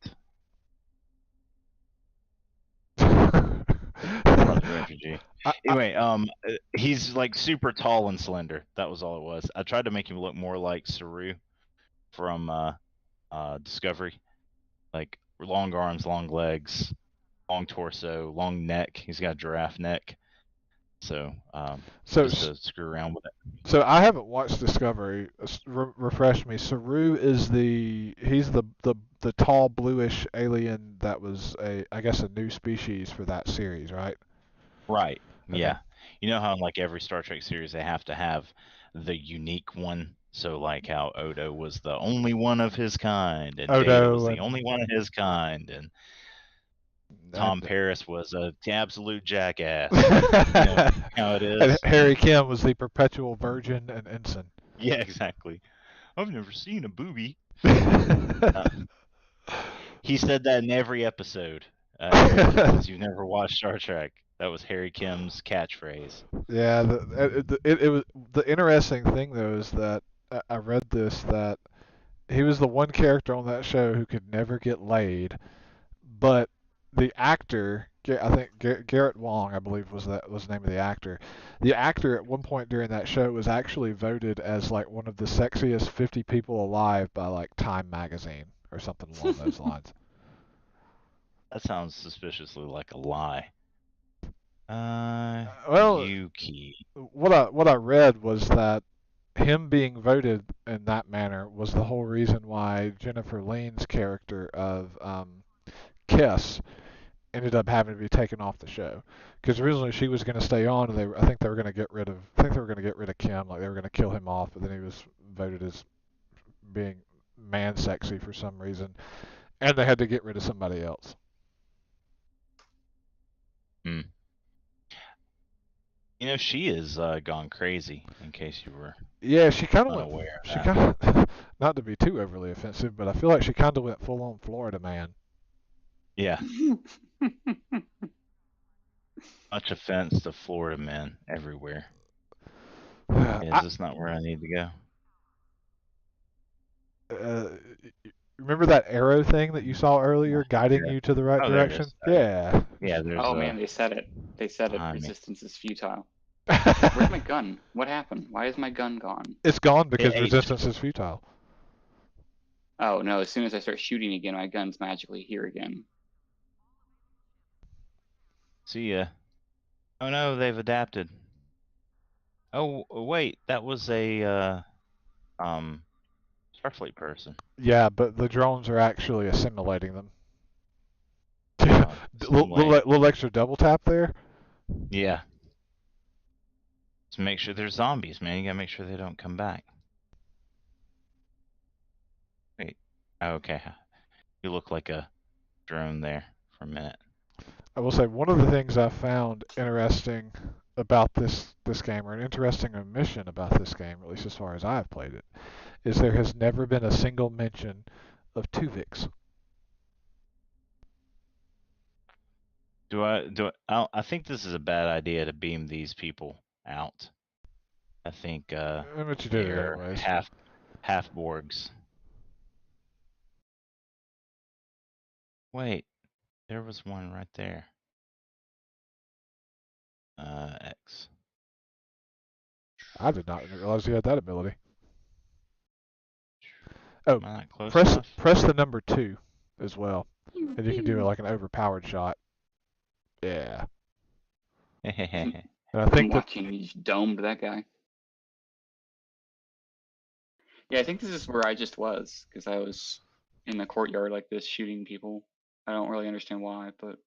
Refugee. Anyway, he's like super tall and slender. That was all it was. I tried to make him look more like Saru from Discovery, like long arms, long legs, long torso, long neck. He's got a giraffe neck. So just to screw around with it. So I haven't watched Discovery. Refresh me. Saru is he's the tall bluish alien that was I guess a new species for that series, right? Right. Okay. Yeah. You know how in like every Star Trek series they have to have the unique one. So like how Odo was the only one of his kind, and Data was the only one of his kind, and Tom Paris was a absolute jackass. You know how it is. And Harry Kim was the perpetual virgin and ensign. Yeah, exactly. I've never seen a booby. He said that in every episode. Because you've never watched Star Trek. That was Harry Kim's catchphrase. Yeah, it was the interesting thing though is that I read this that he was the one character on that show who could never get laid, but the actor, I think Garrett Wong, I believe was the name of the actor. The actor at one point during that show was actually voted as like one of the sexiest 50 people alive by like Time magazine or something along those lines. That sounds suspiciously like a lie. Well, Yuki. What I read was that him being voted in that manner was the whole reason why Jennifer Lane's character of Kiss ended up having to be taken off the show, because originally she was going to stay on, and I think they were going to get rid of Kim, like they were going to kill him off, but then he was voted as being man sexy for some reason, and they had to get rid of somebody else. Hmm. You know, she is gone crazy. In case you were. Yeah, she kind of went. She kind of, not to be too overly offensive, but I feel like she kind of went full on Florida man. Yeah. Much offense to Florida men everywhere. Is this not where I need to go? Remember that arrow thing that you saw earlier, guiding you to the right direction? Yeah. Yeah. Oh man, they said it. They said it. Resistance is futile. Where's my gun? What happened? Why is my gun gone? It's gone because resistance is futile. Oh no! As soon as I start shooting again, my gun's magically here again. See ya. Oh no, they've adapted. Oh wait, that was a Starfleet person. Yeah, but the drones are actually assimilating them. Little extra double tap there. Yeah. To make sure they're zombies, man. You gotta make sure they don't come back. Wait. Okay. You look like a drone there for a minute. I will say one of the things I found interesting about this game, or an interesting omission about this game, at least as far as I've played it, is there has never been a single mention of Tuvix. I think this is a bad idea to beam these people out. I think But you did it they're anyways. half Borgs. Wait, there was one right there. X. I did not realize you had that ability. Oh, Am I not close enough? press the number 2 as well, and you can do like an overpowered shot. Yeah. And I I'm think that watching. You just domed that guy. Yeah, I think this is where I just was, because I was in the courtyard like this shooting people. I don't really understand why, but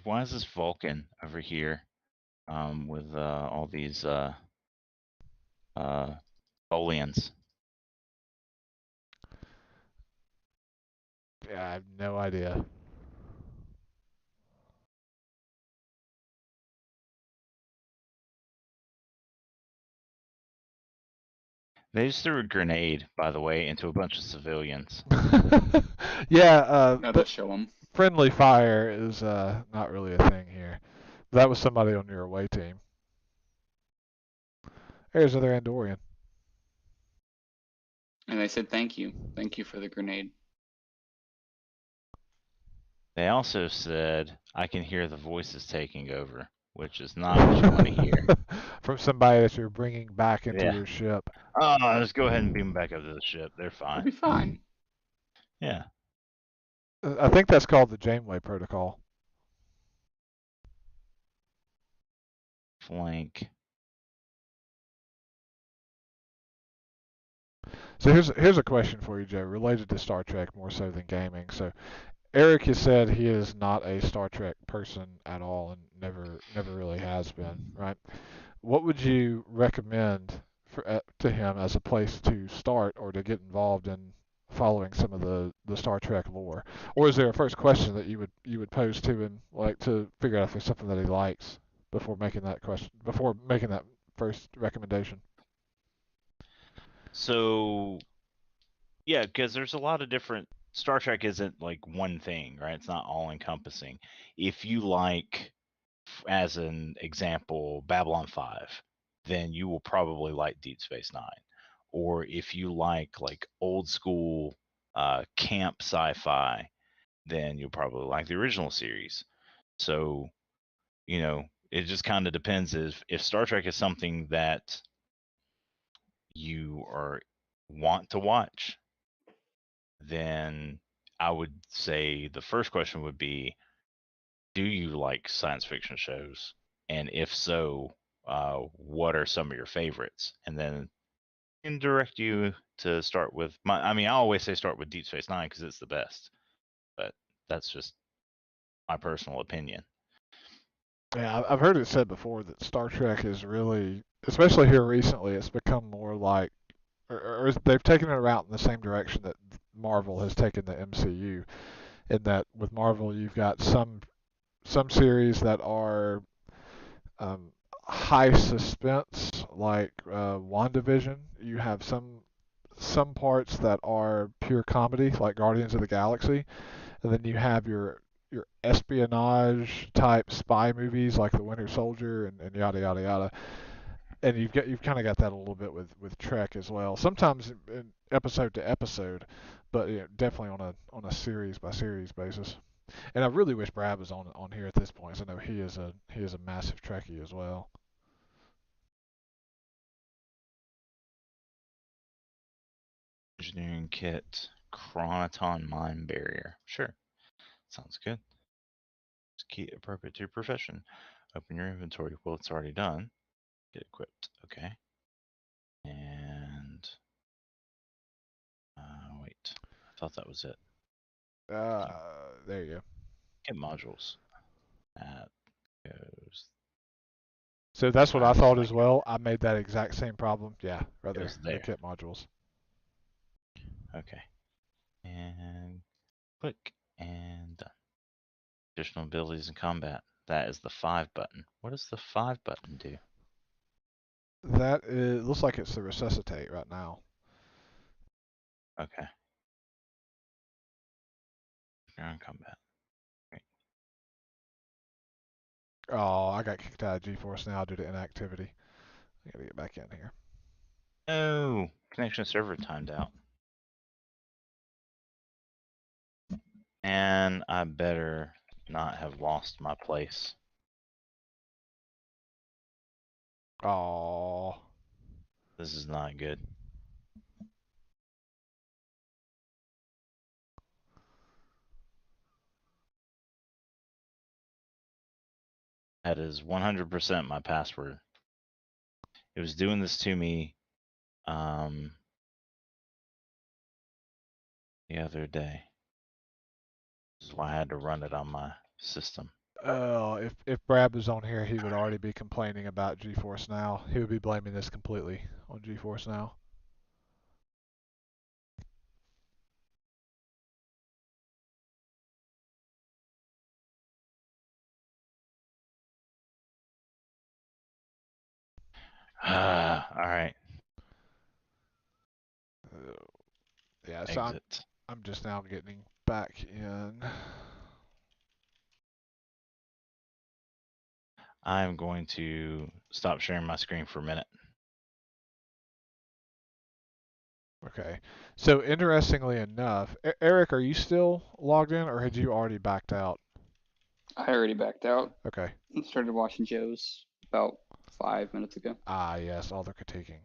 why is this Vulcan over here with all these Bolians? yeah, I have no idea. They just threw a grenade, by the way, into a bunch of civilians. Yeah, that'll show them. friendly fire is not really a thing here. That was somebody on your away team. There's another Andorian. And they said thank you. Thank you for the grenade. They also said, I can hear the voices taking over, which is not what you want to hear. From somebody that you're bringing back into Yeah. your ship. Oh, let's go ahead and beam them back up to the ship. They're It'll fine. be fine. Yeah. I think that's called the Janeway Protocol. Flank. So here's a question for you, Joe, related to Star Trek more so than gaming. So Eric has said he is not a Star Trek person at all and never really has been, right? What would you recommend to him as a place to start or to get involved in following some of the Star Trek lore? Or is there a first question that you would pose to him, like to figure out if there's something that he likes before making that first recommendation? So, yeah, because there's a lot of different. Star Trek isn't like one thing, right? It's not all encompassing. If you like, as an example, Babylon 5, then you will probably like Deep Space Nine. Or if you like old school camp sci-fi, then you'll probably like the original series. So, it just kind of depends. If Star Trek is something that you want to watch, then I would say the first question would be, do you like science fiction shows? And if so, what are some of your favorites? And then I can direct you to start with I always say start with Deep Space Nine because it's the best, but that's just my personal opinion. Yeah, I've heard it said before that Star Trek is really, especially here recently, it's become more like, or they've taken it around in the same direction that Marvel has taken the MCU. In that with Marvel, you've got some series that are high suspense, like WandaVision. You have some parts that are pure comedy, like Guardians of the Galaxy, and then you have your espionage type spy movies like The Winter Soldier and yada yada yada. And you've kind of got that a little bit with Trek as well. Sometimes in episode to episode, but definitely on a series by series basis. And I really wish Brad was on here at this point, 'cause I know he is a massive Trekkie as well. Engineering kit, Chronoton mine barrier. Sure, sounds good. It's key appropriate to your profession. Open your inventory. Well, it's already done. Get equipped. Okay. And wait, I thought that was it. There you go. Get modules. That goes. So that's what I Nice, thought like as well. I made that exact same problem. Yeah, right there. goes The there. kit modules. Okay. And click. And done. Additional abilities in combat. That is the 5 button. What does the 5 button do? That is, looks like it's the resuscitate right now. Okay. Ground combat. Great. Oh, I got kicked out of GeForce now due to inactivity. I gotta get back in here. No! Connection server timed out. And I better not have lost my place. Oh. This is not good. That is 100% my password. It was doing this to me the other day. This is why I had to run it on my system. If Brad was on here, he would already be complaining about GeForce Now. He would be blaming this completely on GeForce Now. Alright. Yeah, so Exit. I'm just now getting back in. I'm going to stop sharing my screen for a minute. Okay. So interestingly enough, Eric, are you still logged in, or had you already backed out? I already backed out Okay. and started watching Joe's about 5 minutes ago. Ah, yes, all the critiquing.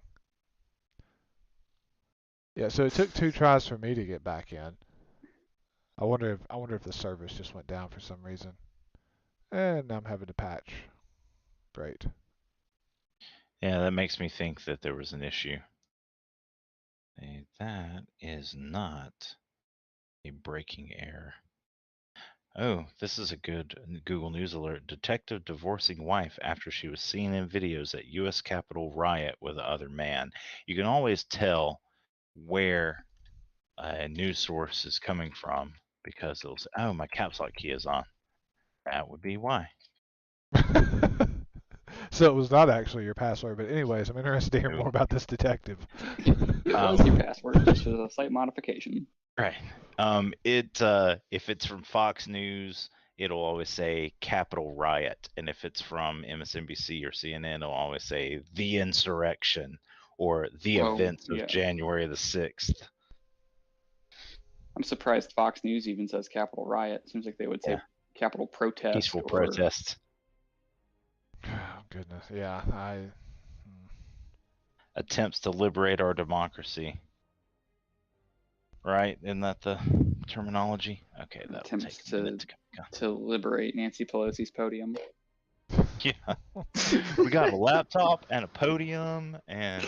Yeah, so it took 2 tries for me to get back in. I wonder if the service just went down for some reason. And I'm having to patch. Great. Yeah, that makes me think that there was an issue. That is not a breaking error. Oh, this is a good Google News alert. Detective divorcing wife after she was seen in videos at U.S. Capitol riot with other man. You can always tell where a news source is coming from because it'll say, oh, my caps lock key is on. That would be why. So it was not actually your password, but anyways, I'm interested to hear more about this detective. It was your password, just as a slight modification. Right. If it's from Fox News, it'll always say Capitol riot, and if it's from MSNBC or CNN, it'll always say the insurrection or the events of January the 6th. I'm surprised Fox News even says Capitol riot. Seems like they would say Capitol protest. Peaceful protests. Oh, goodness. Yeah, Attempts to liberate our democracy. Right? Isn't that the terminology? Okay, that'll Attempts take a minute to liberate Nancy Pelosi's podium. Yeah. We got a laptop and a podium and...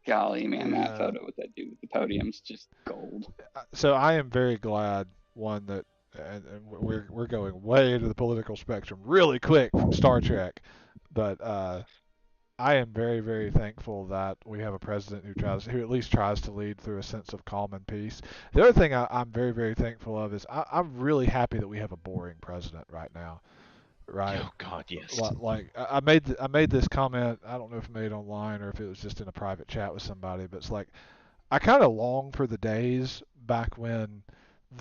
Golly, man, that photo with that dude with the podium's just gold. So I am very glad, one, that and we're going way into the political spectrum really quick from Star Trek, but I am very, very thankful that we have a president who at least tries to lead through a sense of calm and peace. The other thing I'm very, very thankful of is I'm really happy that we have a boring president right now. Right. Oh God, yes. Like I made this comment. I don't know if I made it online or if it was just in a private chat with somebody, but it's like I kind of long for the days back when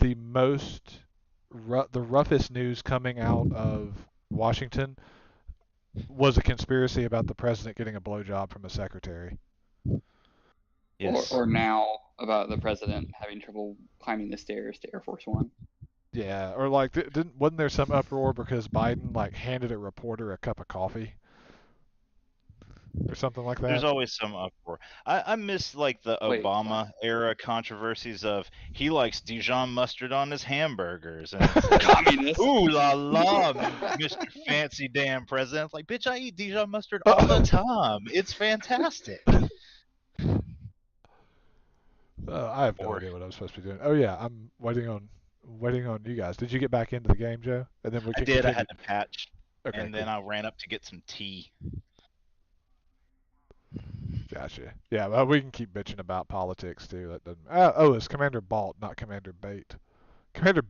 the roughest news coming out of Washington was a conspiracy about the president getting a blowjob from a secretary. Yes. Or now about the president having trouble climbing the stairs to Air Force One. Yeah, or like wasn't there some uproar because Biden like handed a reporter a cup of coffee or something like that? There's always some uproar. I miss like the Obama era controversies of he likes Dijon mustard on his hamburgers and it's like, communist. Ooh la la, Mr. Fancy Damn President. It's like, bitch, I eat Dijon mustard all the time. It's fantastic. I have no idea what I'm supposed to be doing. Oh yeah, I'm waiting on you guys. Did you get back into the game, Joe? And then we can I had to patch, okay, and then I ran up to get some tea. Gotcha. Yeah, well, we can keep bitching about politics too. That doesn't. Oh, it's Commander Balt, not Commander Bait. Commander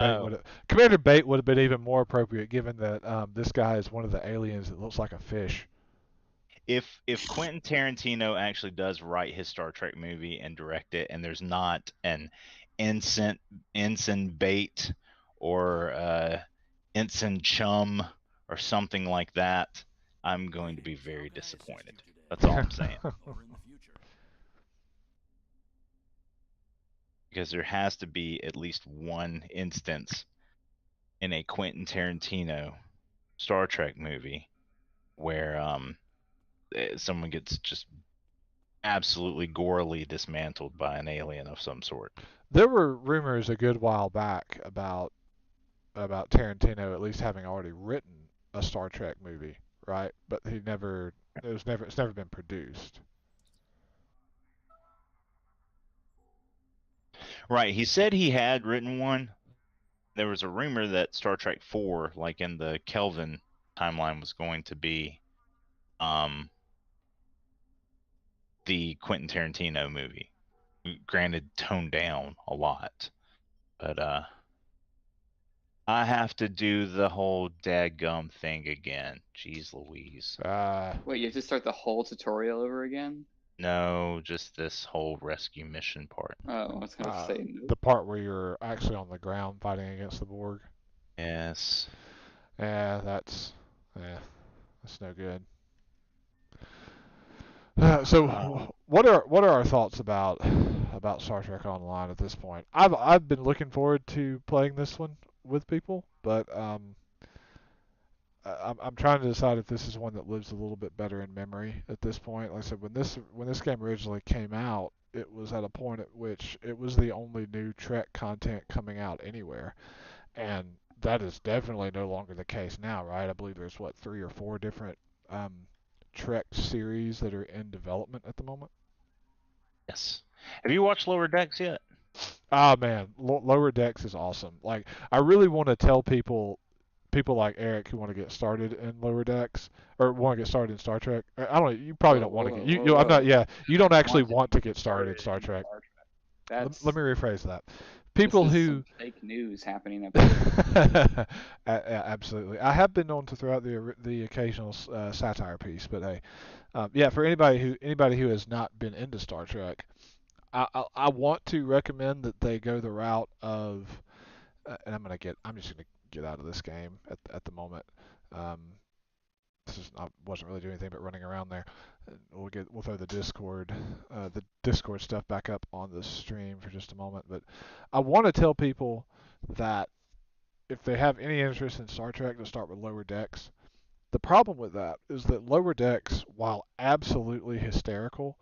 Bait would have been even more appropriate, given that this guy is one of the aliens that looks like a fish. If Quentin Tarantino actually does write his Star Trek movie and direct it, and there's not an ensign Bait or ensign Chum or something like that, I'm going to be very disappointed. That's all I'm saying. Because there has to be at least one instance in a Quentin Tarantino Star Trek movie where someone gets just absolutely gorely dismantled by an alien of some sort. There were rumors a good while back about Tarantino at least having already written a Star Trek movie, right? But it's never been produced. Right, he said he had written one. There was a rumor that Star Trek 4, like in the Kelvin timeline, was going to be the Quentin Tarantino movie. Granted, toned down a lot. But I have to do the whole dadgum thing again. Jeez Louise. Wait, you have to start the whole tutorial over again? No, just this whole rescue mission part. Oh, I was gonna say no. The part where you're actually on the ground fighting against the Borg. Yes. That's no good. So, what are our thoughts about Star Trek Online at this point? I've been looking forward to playing this one with people, but I'm trying to decide if this is one that lives a little bit better in memory at this point. Like I said, when this game originally came out, it was at a point at which it was the only new Trek content coming out anywhere, and that is definitely no longer the case now, right? I believe there's 3 or 4 different Trek series that are in development at the moment. Yes. Have you watched Lower Decks yet? Oh man, Lower Decks is awesome. Like, I really want to tell people like Eric who want to get started in Lower Decks or want to get started in Star Trek. I don't know. You probably don't want to get. I'm not. Yeah, you don't actually want to get started in Star Trek. Let me rephrase that. People this is who some fake news happening up here. Absolutely. I have been known to throw out the occasional satire piece, but hey, yeah. For anybody who has not been into Star Trek, I want to recommend that they go the route of, and I'm just gonna get out of this game at the moment. I wasn't really doing anything but running around there. We'll throw the Discord stuff back up on the stream for just a moment. But I want to tell people that if they have any interest in Star Trek, to start with Lower Decks. The problem with that is that Lower Decks, while absolutely hysterical,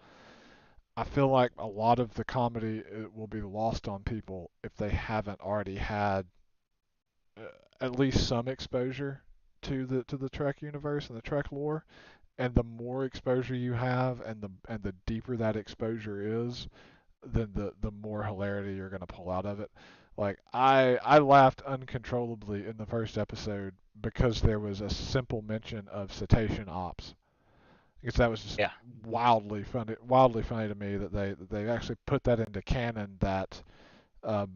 I feel like a lot of the comedy will be lost on people if they haven't already had at least some exposure to the Trek universe and the Trek lore. And the more exposure you have, and the deeper that exposure is, then the more hilarity you're going to pull out of it. Like, I laughed uncontrollably in the first episode because there was a simple mention of cetacean ops. Because that was just wildly funny to me that they actually put that into canon, that the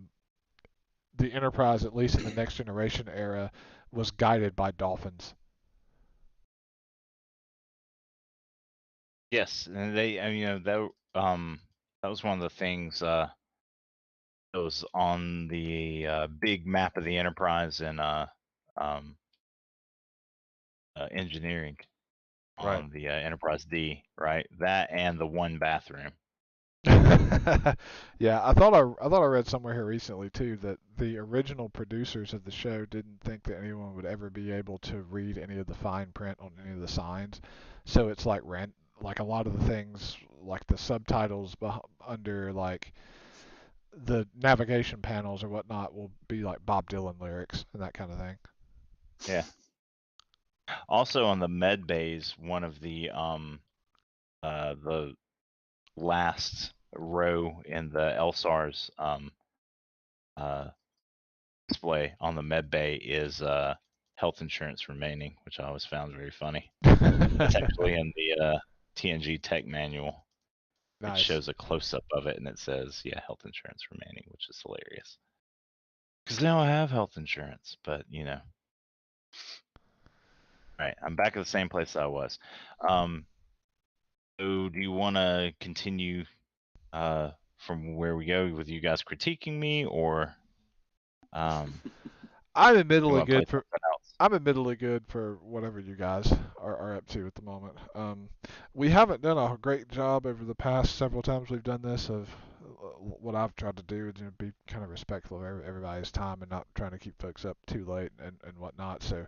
Enterprise, at least in the Next Generation era, was guided by dolphins. Yes, and that was one of the things that was on the big map of the Enterprise in engineering on the Enterprise D, right? That and the one bathroom. Yeah, I thought I read somewhere here recently too that the original producers of the show didn't think that anyone would ever be able to read any of the fine print on any of the signs. So it's like like a lot of the things, like the subtitles under like the navigation panels or whatnot, will be like Bob Dylan lyrics and that kind of thing. Yeah. Also on the med bays, one of the last row in the LSAR's display on the med bay is health insurance remaining, which I always found very funny. It's actually in the TNG Tech manual. Nice. It shows a close up of it and it says, health insurance remaining, which is hilarious. Because now I have health insurance, but you know. All right, I'm back at the same place I was. So do you want to continue from where we go with you guys critiquing me, or I'm you admittedly want to play good for something else? I'm admittedly good for whatever you guys are up to at the moment. We haven't done a great job over the past several times we've done this of what I've tried to do is be kind of respectful of everybody's time and not trying to keep folks up too late and whatnot. So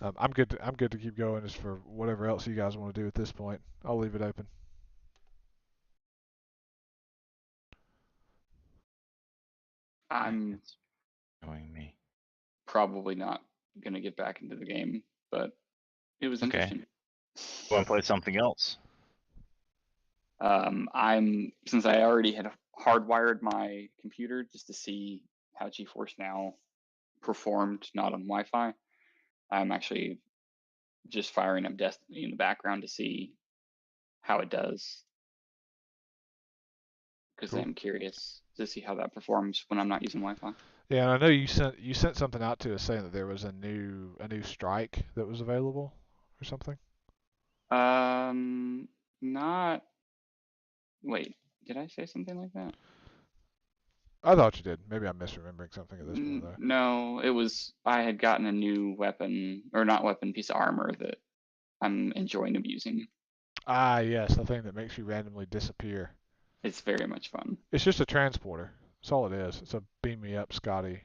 I'm good to keep going as for whatever else you guys want to do at this point. I'll leave it open. I'm It's annoying me. probably not gonna get back into the game, but it was Okay. interesting. You want to play something else? Since I already had hardwired my computer just to see how GeForce Now performed not on Wi-Fi, I'm actually just firing up Destiny in the background to see how it does, because Cool. I'm curious to see how that performs when I'm not using Wi-Fi. Yeah, and I know you sent something out to us saying that there was a new strike that was available or something. Not. Wait, did I say something like that? I thought you did. Maybe I'm misremembering something at this point though. No, it was I had gotten a new weapon, or not weapon, piece of armor that I'm enjoying abusing. Ah, yes, the thing that makes you randomly disappear. It's very much fun. It's just a transporter. That's all it is. It's a beam me up, Scotty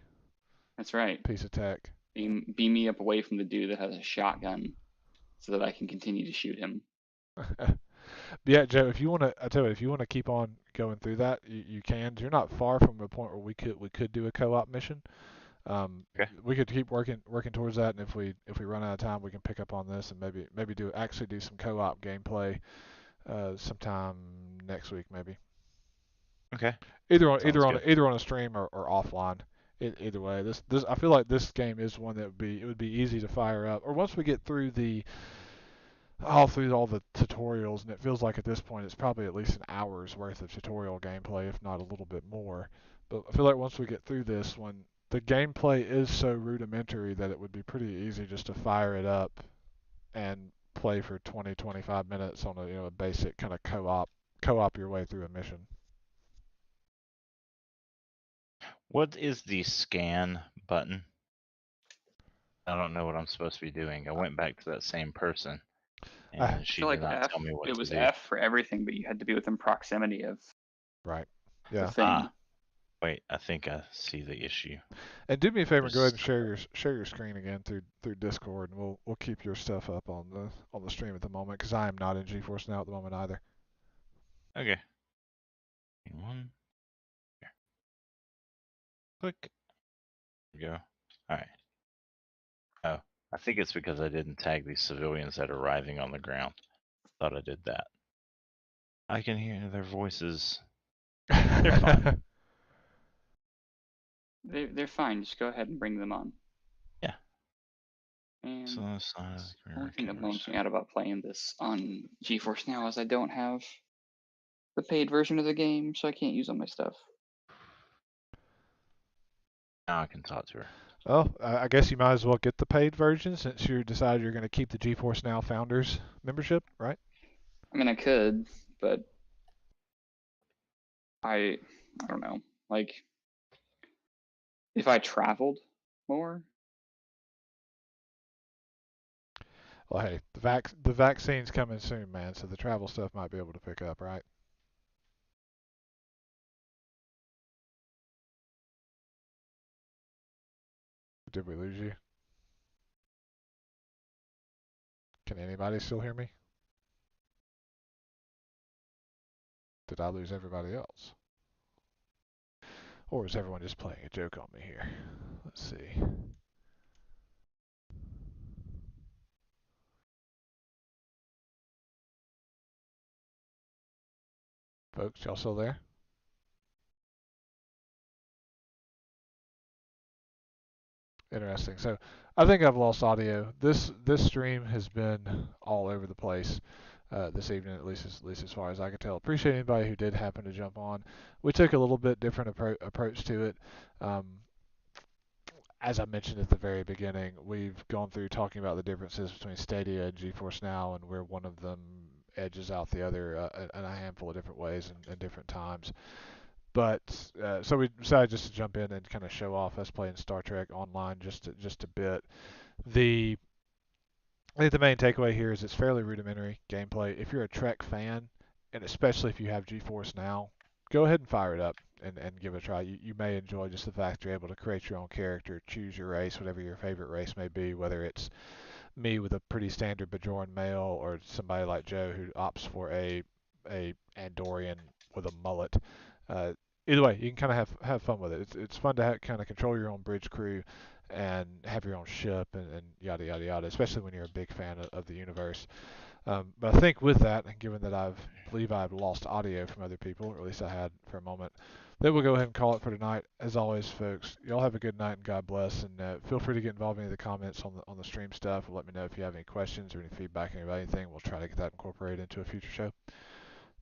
That's right. piece of tech. Beam me up away from the dude that has a shotgun, so that I can continue to shoot him. Yeah, Joe, if you want to, I tell you, if you want to keep on going through that, you can. You're not far from the point where we could do a co-op mission. Okay. We could keep working towards that, and if we run out of time, we can pick up on this and maybe do some co-op gameplay sometime next week, maybe. Okay. Either on a stream or offline. Either way, this I feel like this game is one that would be easy to fire up. Or once we get through all the tutorials, and it feels like at this point it's probably at least an hour's worth of tutorial gameplay, if not a little bit more. But I feel like once we get through this one, the gameplay is so rudimentary that it would be pretty easy just to fire it up and play for 20-25 minutes on a basic kind of co-op your way through a mission. What is the scan button? I don't know what I'm supposed to be doing. I went back to that same person, and she I feel did like not F. tell me what It to was do. F for everything, but you had to be within proximity of Right. the Yeah. thing. Wait, I think I see the issue. And do me a favor, and go ahead and There's- share your screen again through Discord, and we'll keep your stuff up on the stream at the moment because I am not in GeForce Now at the moment either. Okay. One. Here. Click. There we go. All right. Oh, I think it's because I didn't tag these civilians that are arriving on the ground. Thought I did that. I can hear their voices. They're fine. They're fine. Just go ahead and bring them on. Yeah. And So the only thing that bums me out about playing this on GeForce Now is I don't have the paid version of the game, so I can't use all my stuff. Now I can talk to her. Well, I guess you might as well get the paid version since you decided you're going to keep the GeForce Now Founders membership, right? I mean, I could, but I don't know. Like, if I traveled more, Well, hey, the vaccine's coming soon, man, so the travel stuff might be able to pick up, right? Did we lose you? Can anybody still hear me? Did I lose everybody else? Or is everyone just playing a joke on me here? Let's see. Folks, y'all still there? Interesting. So I think I've lost audio. This stream has been all over the place this evening, at least as far as I can tell. Appreciate anybody who did happen to jump on. We took a little bit different approach to it. as I mentioned at the very beginning, we've gone through talking about the differences between Stadia and GeForce Now, and where one of them edges out the other in a handful of different ways and different times. But so we decided just to jump in and kind of show off us playing Star Trek Online just a bit. The I think the main takeaway here is it's fairly rudimentary gameplay. If you're a Trek fan, and especially if you have GeForce Now, go ahead and fire it up and give it a try. You may enjoy just the fact you're able to create your own character, choose your race, whatever your favorite race may be, whether it's me with a pretty standard Bajoran male or somebody like Joe who opts for a Andorian with a mullet. Uh, Either way, you can kind of have fun with it. It's fun to kind of control your own bridge crew and have your own ship and yada yada yada, especially when you're a big fan of the universe. But I think with that, and given that believe I've lost audio from other people, or at least I had for a moment, then we'll go ahead and call it for tonight. As always, folks, y'all have a good night and God bless. And feel free to get involved in any of the comments on the stream stuff. Let me know if you have any questions or any feedback about anything. We'll try to get that incorporated into a future show.